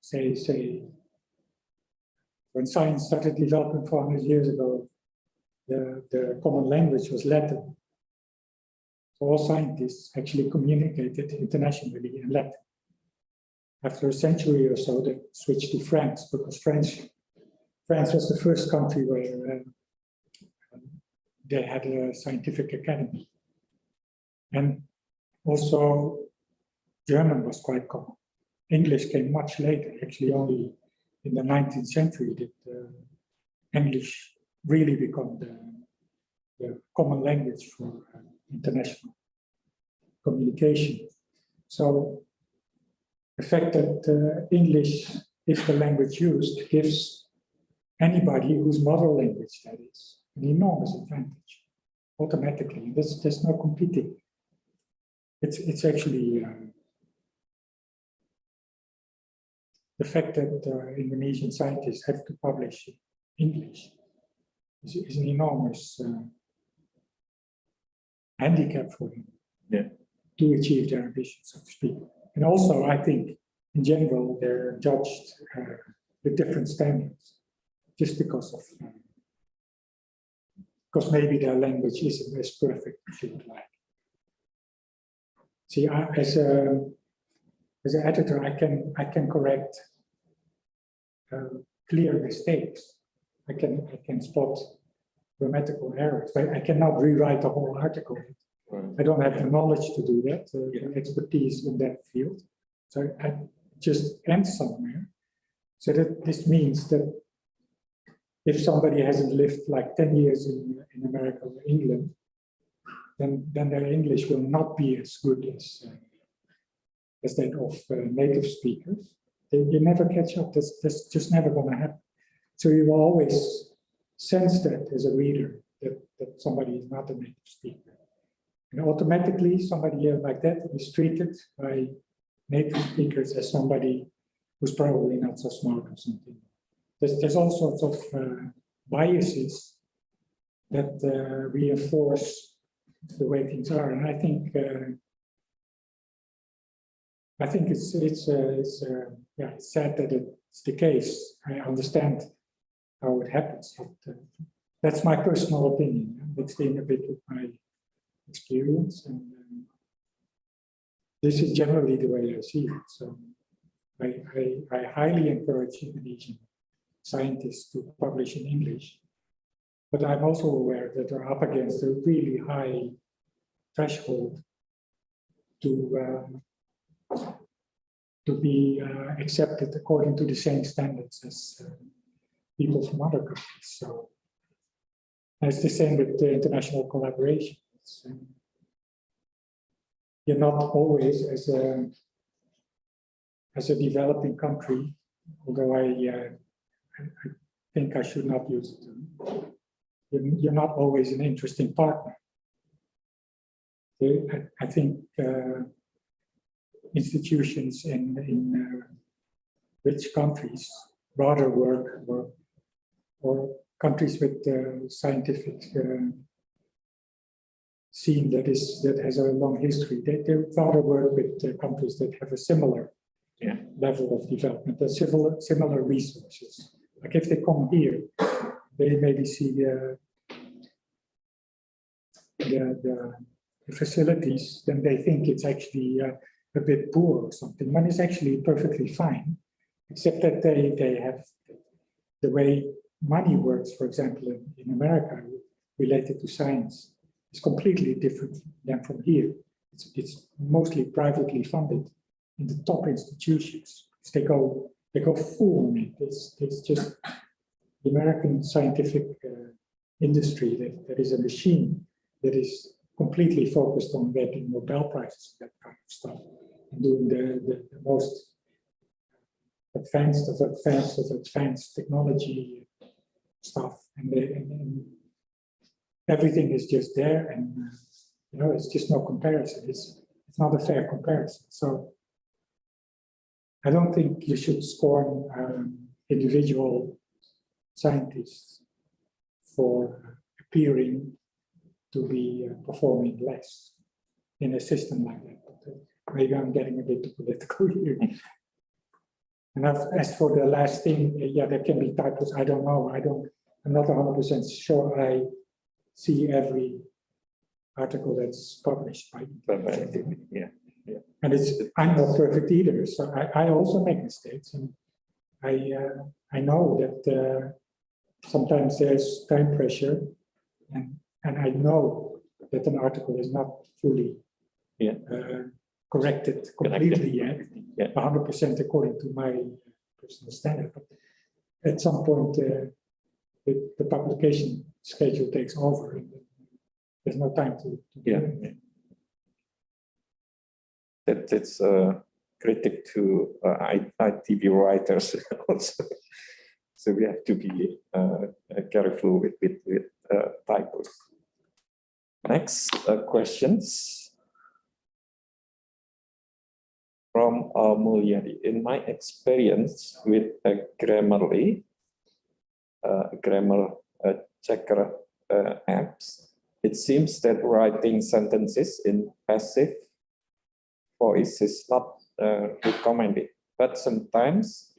say, when science started developing 400 years ago, the common language was Latin. So all scientists actually communicated internationally in Latin. After a century or so, they switched to France, because France was the first country where they had a scientific academy. And also German was quite common. English came much later, actually only in the 19th century did English really become the common language for international communication. So the fact that English is the language used gives anybody whose mother language that is an enormous advantage automatically. There's no competing. it's actually the fact that Indonesian scientists have to publish English is an enormous handicap for them to achieve their ambitions, so to speak. And also, I think, in general, they're judged with different standards, just because maybe their language isn't as perfect as you would like. See, as an editor, I can correct clear mistakes. I can spot grammatical errors, but I cannot rewrite the whole article. I don't have the knowledge to do that, the expertise in that field. So I just end somewhere. So that this means that if somebody hasn't lived like 10 years in America or England, then their English will not be as good as that of native speakers. You never catch up. That's just never going to happen. So you will always sense that as a reader, that somebody is not a native speaker. And automatically, somebody like that is treated by native speakers as somebody who's probably not so smart or something. There's all sorts of biases that reinforce the way things are, and I think it's sad that it's the case. I understand how it happens, but that's my personal opinion. Mixed in a bit with my experience, and this is generally the way I see it. So I highly encourage Indonesian scientists to publish in English, but I'm also aware that they're up against a really high threshold to be accepted according to the same standards as people from other countries. So it's the same with the international collaboration. You're not always as a developing country, although I think I should not use it. You're not always an interesting partner. I think institutions in rich countries rather work, or countries with scientific scene that has a long history. They rather work with countries that have a similar level of development, similar resources. Like if they come here, they maybe see the facilities, then they think it's actually a bit poor or something, when it's actually perfectly fine, except that they have the way money works, for example, in America, related to science, is completely different than from here. It's mostly privately funded in the top institutions. They go full on it. It's just the American scientific industry that is a machine that is completely focused on getting Nobel Prizes, that kind of stuff, and doing the most advanced technology stuff, and everything is just there, and it's just no comparison. It's not a fair comparison. So I don't think you should scorn individual scientists for appearing to be performing less in a system like that. But maybe I'm getting a bit too political here. And as for the last thing, there can be typos. I don't know. I'm not 100% sure I see every article that's published by and I'm not perfect either, so I also make mistakes, and I know that sometimes there's time pressure, and I know that an article is not fully corrected completely yet, 100% according to my personal standard. But at some point, the publication schedule takes over, and there's no time to do it. It's a critic to ITV writers also. So we have to be careful with typos. Next questions. from Mulyadi. In my experience with Grammarly, grammar checker apps, it seems that writing sentences in passive voice is not recommended, but sometimes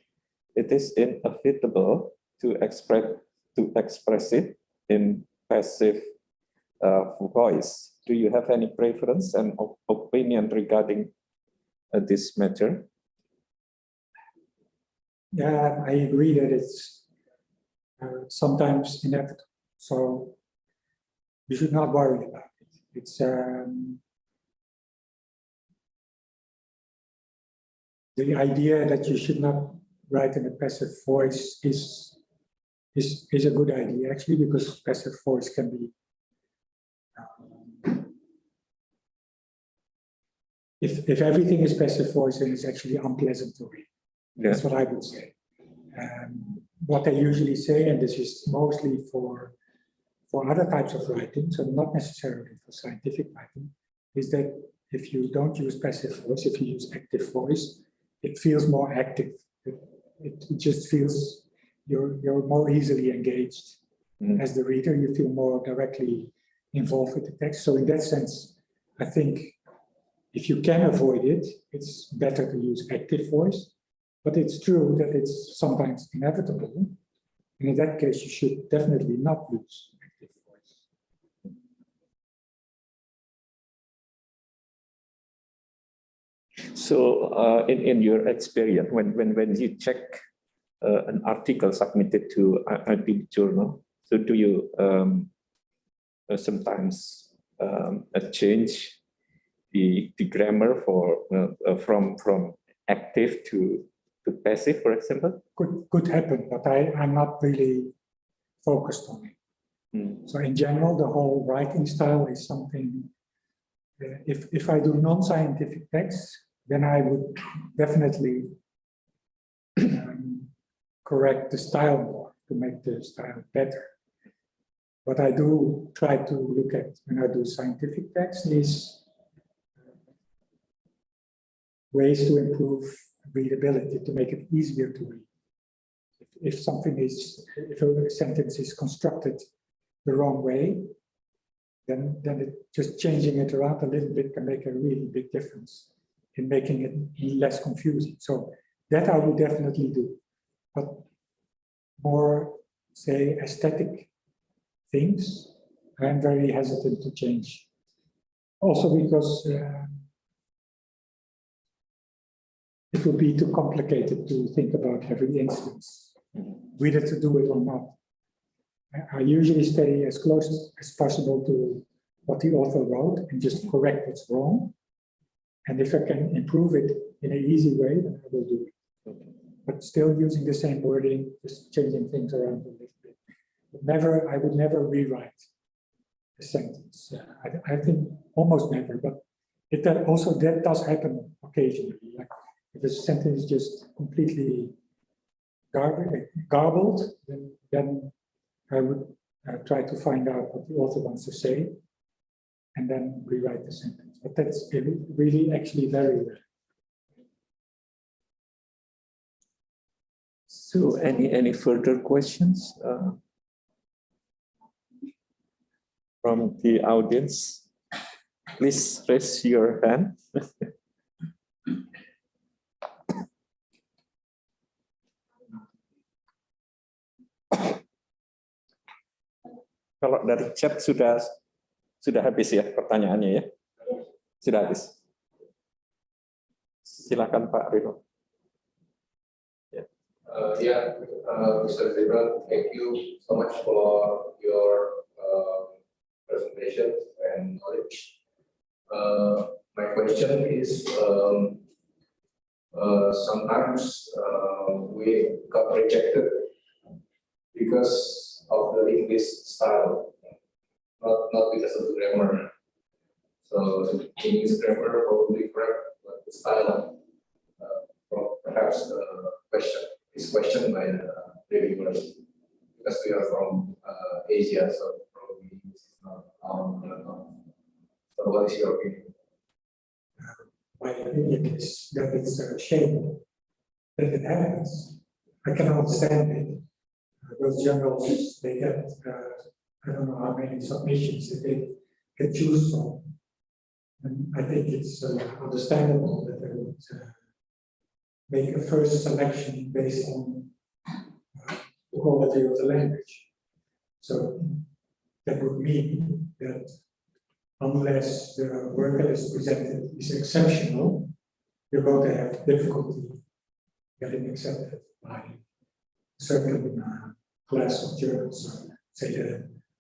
it is inevitable to express it in passive voice. Do you have any preference and opinion regarding this matter? Yeah, I agree that it's sometimes inevitable. So you should not worry about it. It's the idea that you should not write in a passive voice is a good idea, actually, because passive voice can be if everything is passive voice, then it's actually unpleasant to read. Yeah. That's what I would say. What I usually say, and this is mostly for other types of writing, so not necessarily for scientific writing, is that if you don't use passive voice, if you use active voice, it feels more active. It just feels you're more easily engaged as the reader. You feel more directly involved with the text. So in that sense, I think if you can avoid it, it's better to use active voice. But it's true that it's sometimes inevitable. And in that case, you should definitely not use active voice. So in your experience, when you check an article submitted to IP journal, so do you sometimes change the grammar from active to passive, for example? Could happen, but I'm not really focused on it. So in general, the whole writing style is something, if I do non-scientific texts, then I would definitely correct the style more to make the style better. What I do try to look at when I do scientific texts is ways to improve readability, to make it easier to read. If a sentence is constructed the wrong way, then just changing it around a little bit can make a really big difference in making it less confusing. So that I would definitely do. But more, say, aesthetic things, I'm very hesitant to change. Also because it would be too complicated to think about every instance, whether to do it or not. I usually stay as close as possible to what the author wrote and just correct what's wrong. And if I can improve it in an easy way, then I will do it. But still using the same wording, just changing things around a little bit. But I would never rewrite a sentence. I think almost never, but that does happen occasionally. Like if a sentence is just completely garbled, then I would try to find out what the author wants to say and then rewrite the sentence. But that's really actually very rare. So any further questions from the audience? Please raise your hand. Kalau dari chat sudah habis ya pertanyaannya ya? Sudah habis. Silakan Pak Rino. Mr. Sybrand, thank you so much for your presentation and knowledge. My question is, sometimes we got rejected because of the English style, not because of the grammar. So the English grammar probably correct, but the style, perhaps is questioned by the reviewers because we are from Asia, so probably this is not our. So what is your opinion? my opinion is that it's a shame that it happens. I can understand it. Those journals, they get, I don't know how many submissions that they can choose from. And I think it's understandable that they would make a first selection based on the quality of the language. So that would mean that unless the work that is presented is exceptional, you're going to have difficulty getting accepted by a certain class of journals. So say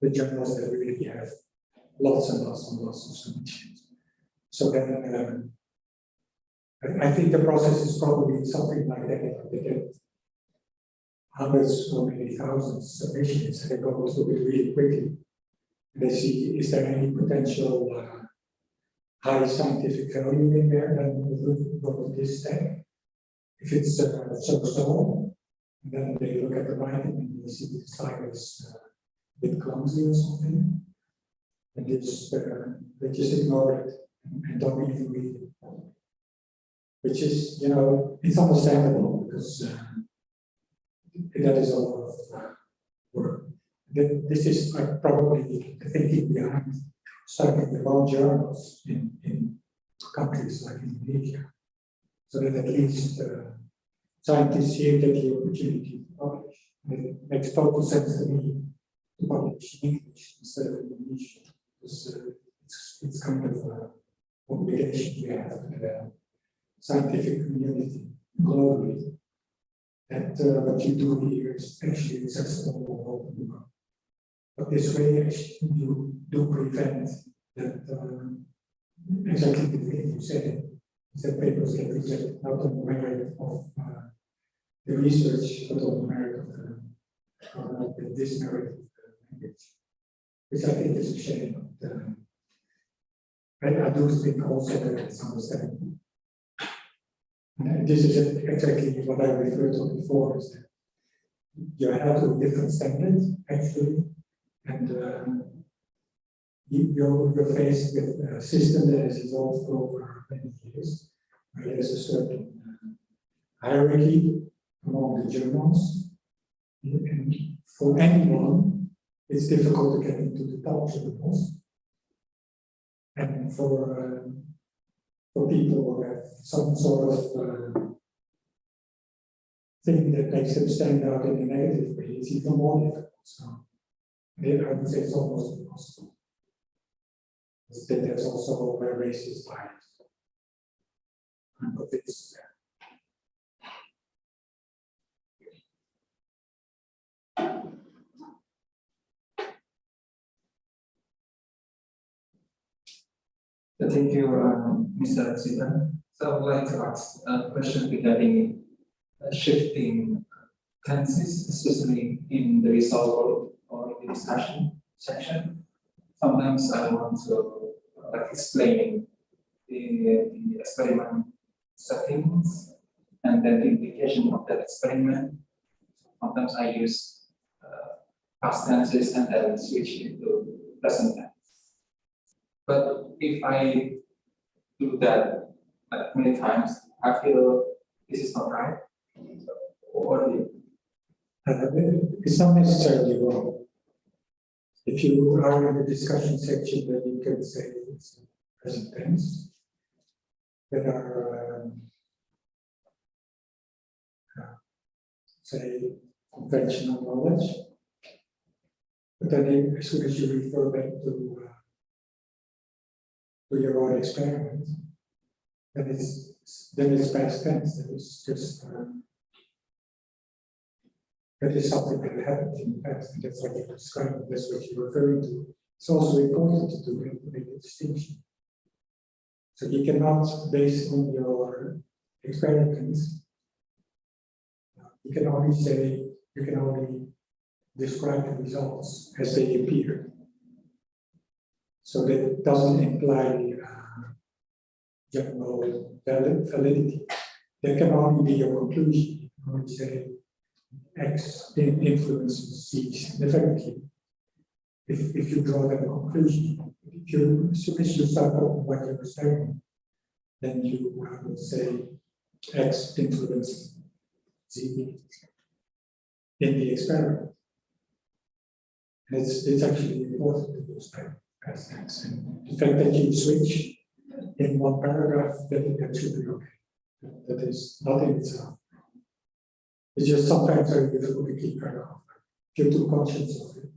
the journals that really have lots and lots and lots of submissions. So then I think the process is probably something like that. They get hundreds or maybe thousands of submissions, and they go through it really quickly. They see, is there any potential high scientific value in there, then we would go to this step. If it's so-so, then they look at the writing and they see the style is a bit clumsy or something. And they just ignore it and don't even read it. Which is, you know, it's understandable because that is a lot of work. This is probably the thinking behind starting the own journals in countries like Indonesia, so that at least scientists here get the opportunity to publish. And it makes total sense to me to publish in English instead of Indonesian, because it's kind of an obligation we have to the scientific community globally. That what you do here is actually accessible all over the world. But this way, you do prevent that exactly the thing you said, is that papers get rejected not on the merit of the research, but on the merit of the dismerit of the language, which I think is a shame. I do think also that it's understandable. And this is exactly what I referred to before, is that you have a different standard, actually, and you're faced with a system that has evolved over many years, where there's a certain hierarchy among the journals, and for anyone, it's difficult to get into the top journals, and for people who have some sort of thing that makes them stand out in a negative way, it's even more difficult. So I would say it's almost impossible. There's also a racist bias. But it's thank you, Mr. Ziljstra. So I would like to ask a question regarding shifting tenses, especially in the result or in the discussion section. Sometimes I want to explain the experiment settings and then the implication of that experiment. Sometimes I use past tenses and then switch into present tense. But if I do that like many times, I feel this is not right. Or it's not necessarily wrong. If you are in the discussion section, then you can say it's present tense. That are, say, conventional knowledge. But then as soon as you refer back to your own experiment, then it's past tense. That is just that is something that happened in the past, and that's what you're describing, that's what you're referring to. It's also important to do it, to make a distinction. So you cannot, based on your experiments, you can only say, you can only describe the results as they appear. So that doesn't imply general validity. That can only be your conclusion. You can only say X influences Z significantly. If you draw that conclusion, as soon as you start talking about your experiment, then you would say X influenced Z in the experiment. And it's actually important to use as X. And the fact that you switch in one paragraph, that should be okay. That is not in itself. It's just sometimes very difficult to keep track of. If you're too conscious of it,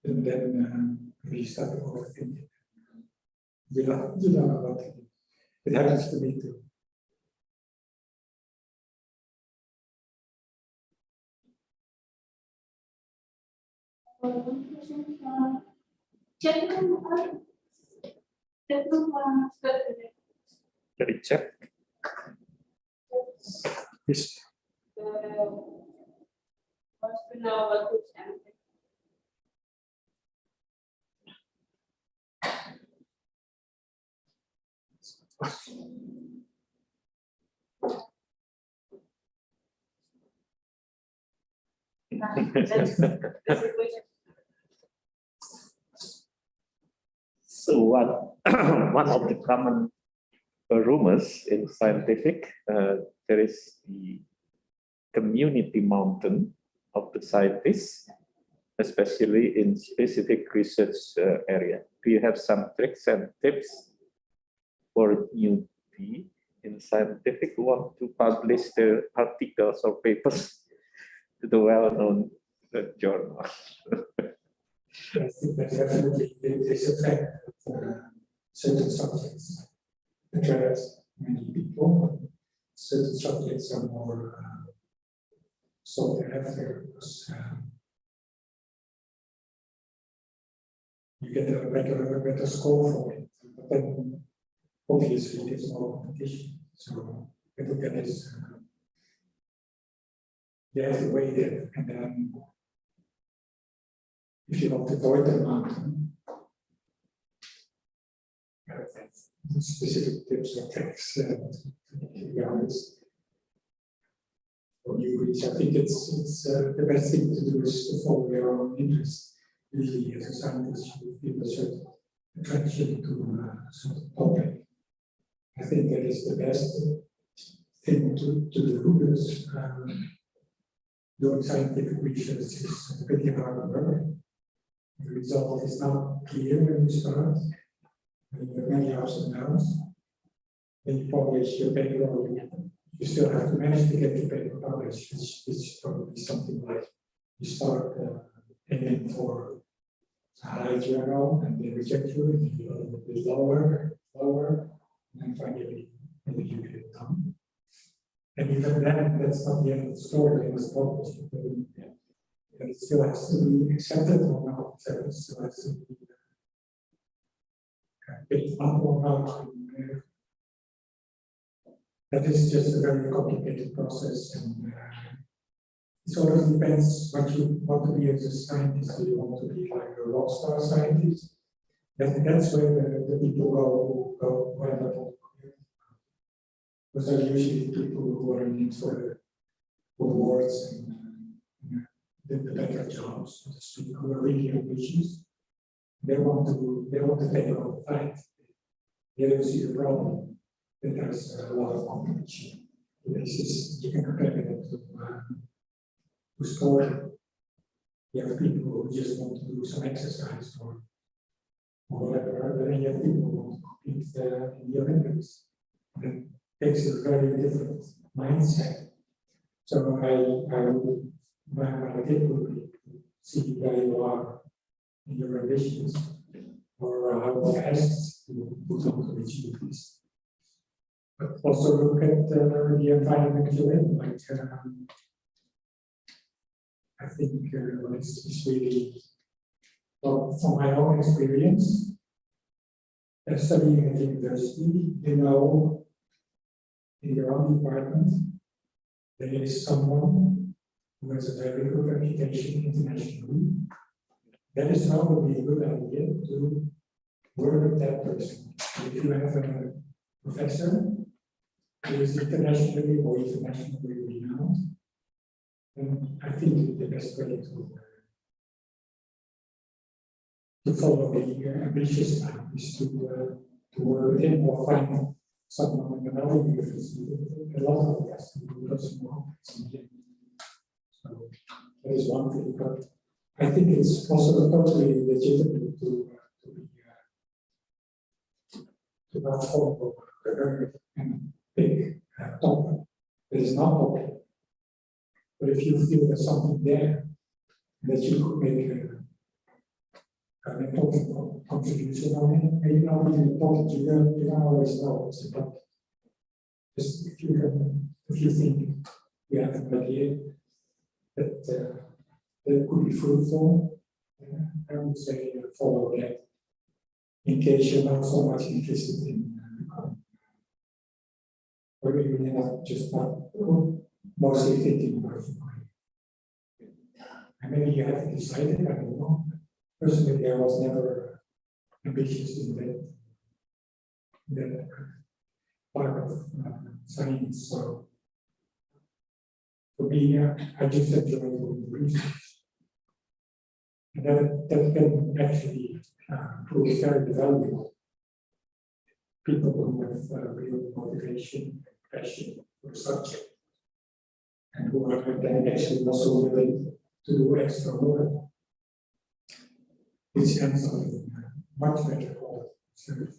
and then we start overthinking. You don't know what to do. It happens to me too. Dari chat. Yes. So one of the common rumors in scientific, there is the community mountain of the scientists, especially in specific research area. Do you have some tricks and tips for newbie in scientific who want to publish their articles or papers to the well-known journal? I think that definitely there's a fact that certain subjects attract many people, but certain subjects are more sought after because you get a better score for it. But then obviously there's more competition. So I think that is you have to wait there, and then if you want to avoid the mountain, specific tips or tricks for new reach. I think it's the best thing to do is to follow your own interest. Usually, as a scientist, you feel a certain attraction to a certain topic. I think that is the best thing to do because doing scientific research is a pretty hard work. The result is not clear when you start. And there are many ups and downs. When you publish your paper, you still have to manage to get your paper published, which is probably something like you start aiming for a high journal and they reject you, and you go a little bit lower, and then finally maybe you get it done. And even then, that's not the end of the story. It was published. And it still has to be accepted or not. It still has to be picked up or not. That is just a very complicated process, and it sort of depends what you want to be as a scientist. Do you want to be like a rock star scientist? That's where the people go when they're because they're usually people who are in it for awards and the better jobs, so to speak, who are really ambitious. They want to take on the fight. They don't see the problem that there's a lot of competition. This is, you can compare it to sport. You have people who just want to do some exercise or whatever, but then you have people who want to compete in the Olympics. That takes a very different mindset. So my tip would be to see where you are in your ambitions or how fast you put on to achieve this. But also look at the environment you're in. Like, I think it's really, well, from my own experience, studying at university, you know, in your own department, there is someone who has a very good reputation internationally. That is probably a good idea to work with that person. If you have a professor who is internationally or internationally renowned, then I think the best way to follow the ambitious path is to work with him or find someone another university, a lot of us doesn't know something. So that is one thing, but I think it's also totally legitimate to not follow a very big topic that is not public. But if you feel there's something there that you could make an important contribution on it, maybe not even important, you don't always know it's about. Just if you think you have an idea that that could be fruitful, I would say follow that. In case you're not so much interested in or even not just not mostly thinking about it. And maybe you haven't decided, I don't know. Personally, I was never ambitious in that part of science. So for me, I just enjoy doing research. And that can actually prove very valuable. People who have real motivation, passion for the subject, and who are then actually also willing to do extra work, which ends up in much better quality service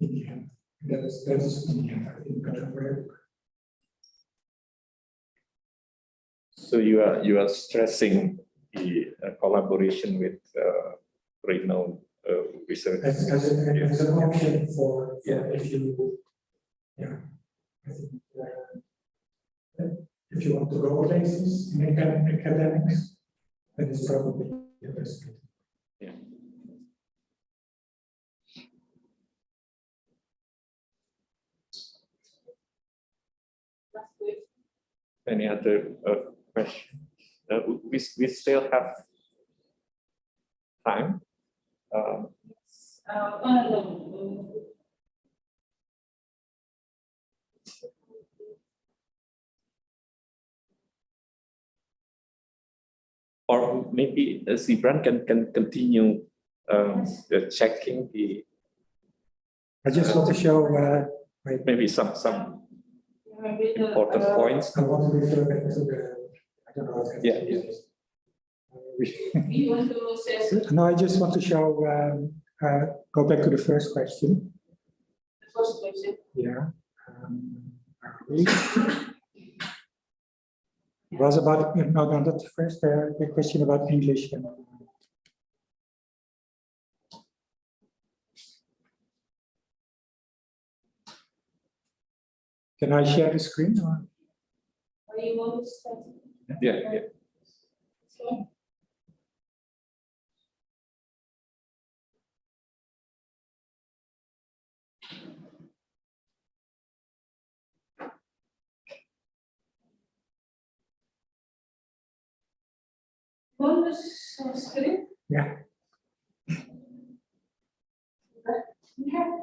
in the end. That is in the end, I think, better for everybody. So you are stressing the collaboration with renowned research As an option for if you, I think if you want to go places in academics, that is probably the best. Yeah. Any other questions? We still have time. Or maybe Sybrand can continue checking the. I just want to show maybe some important points. I want to refer back to the. I don't know. Yeah. You want to say No, I just want to show. Go back to the first question. the first question? Yeah. It was about no, not the first the question about English. Can I share the screen? Or? Or you want to start? Yeah. So, want to screen? Yeah. Yeah.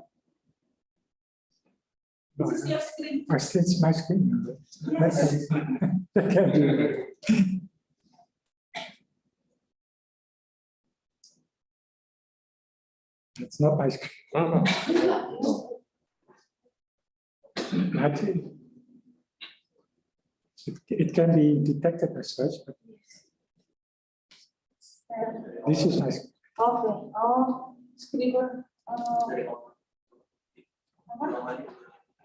This is your screen. It's my screen. Yes. I can't do it. It's not my screen. No. It can be detected as such, but this is my screen. Okay. Oh, scribble.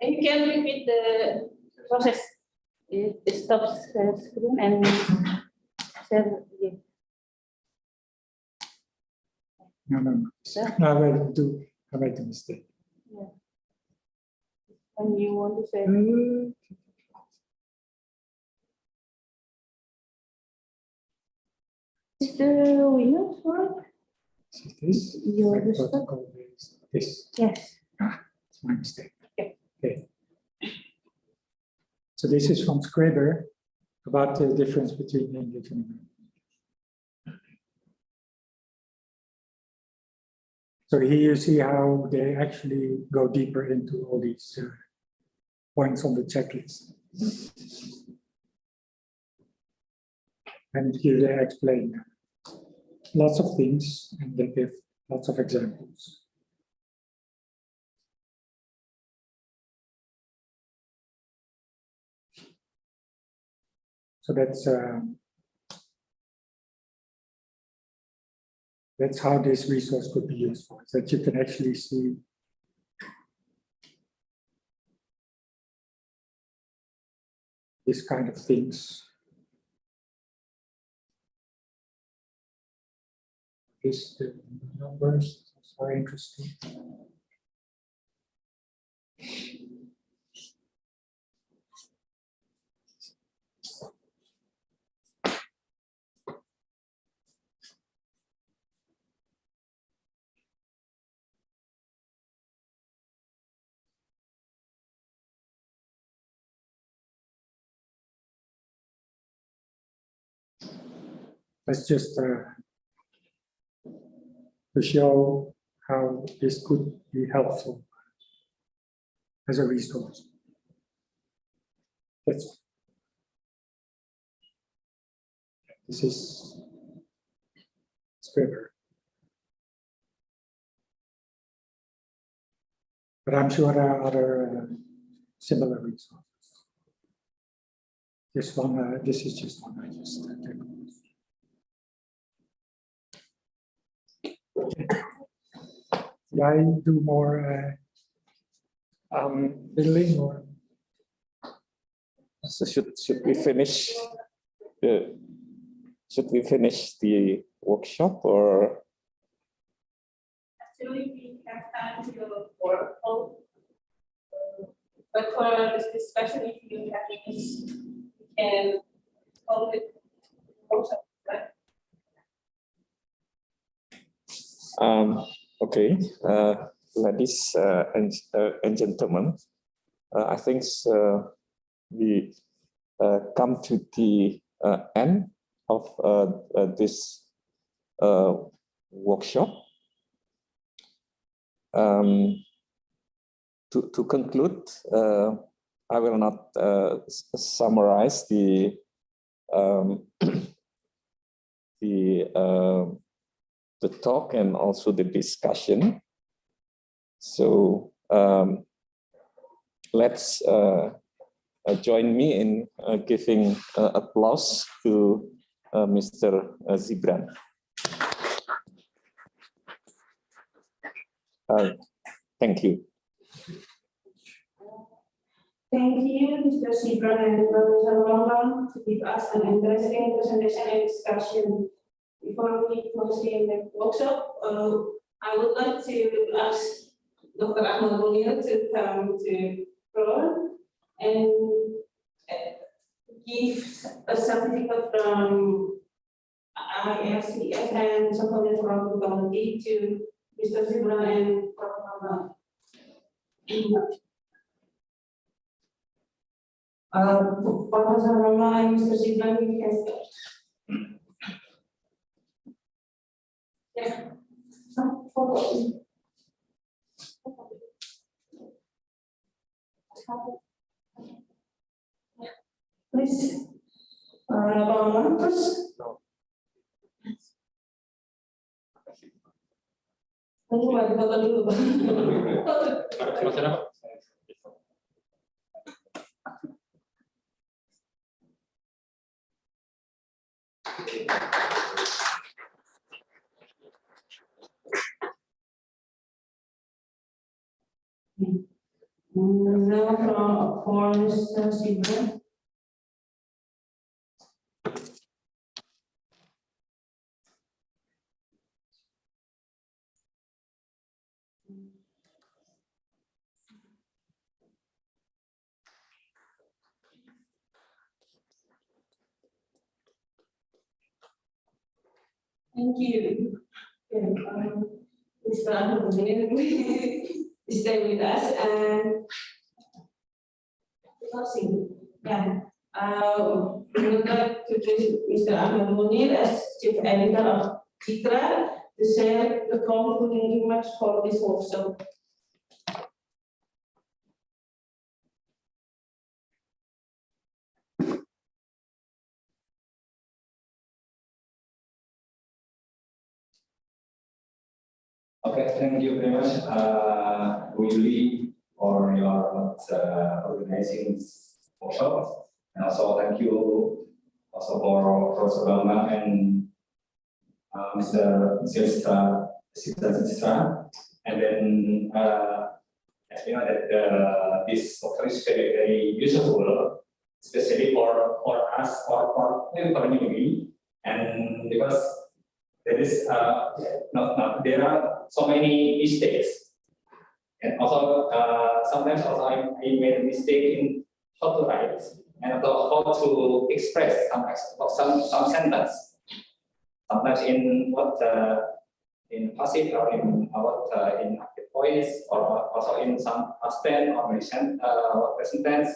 And you can repeat the process. It stops the screen and share again. No. Yeah. No, I made a mistake. Yeah. And you want to say is the Windows one? This Your desktop? protocol is this. Yes. It's my mistake. Okay. So this is from Scriber about the difference between English and American. So here you see how they actually go deeper into all these points on the checklist. And here they explain lots of things and they give lots of examples. So that's how this resource could be used for, so that you can actually see this kind of things. The numbers are interesting. That's just to show how this could be helpful as a resource. This is Scribbler. But I'm sure there are other similar resources. This one, this is just one I just took. Did I do more fiddling or? So should we finish the workshop or? Actually, we have time to work on, but for this discussion, if you have things, you can hold it also, right? Okay, ladies and gentlemen, I think we come to the end of this workshop. To conclude, I will not summarize the talk and also the discussion. So let's join me in giving applause to Mr. Sybrand. Thank you. Thank you, Mr. Sybrand and Professor Bambang, to give us an interesting presentation and discussion. Before we proceed in the workshop, I would like to ask Dr. Ahmad Munir to come to Prof and give a certificate from ISCS and something from the committee to Mr. Sybrand and Prof. Bambang. Professor Bambang and Mr. Sybrand, you can start. Yeah. Please, Bambang first. Ini wajib foto dulu, Bang. Now for Mr. Sybrand. Thank you. Mr. Ahmad stay with us and closing. Yeah. We would like to introduce Mr. Ahmad Munir as Chief Editor of JICTRA to share the concluding remarks for this workshop. Okay, thank you very much, Yuli, for your organizing this workshop, and also thank you also for Prof. Bambang and Mr. Ziljstra, and then as we know that this software is very, very useful, especially for us or for newbie, and because there is there are so many mistakes, and also sometimes also I made a mistake in how to write and how to express some sentence. Sometimes in in passive or in in active voice, or also in some past tense or present tense,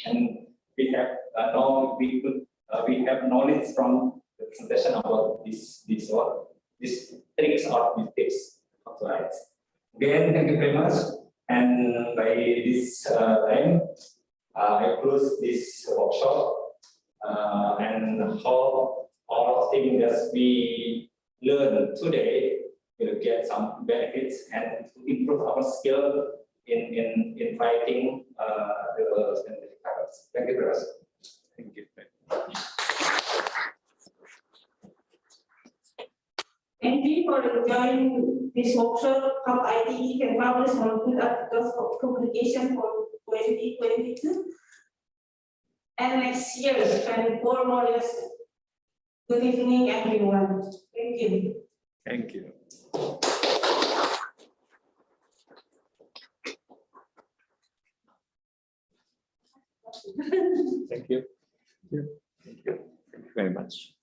and we have we have knowledge from the presentation about these tricks or these tips how to write. Again, thank you very much. And by this time, I close this workshop and hope all things that we learned today will get some benefits and to improve our skill in writing the scientific papers. Thank you very much. Thank you. Thank you for joining this workshop. How ITE can publish multiple articles for publication for 2022 and next year, 24 more lessons. Good evening, everyone. Thank you. Thank you. Thank you. Thank you. Thank you very much.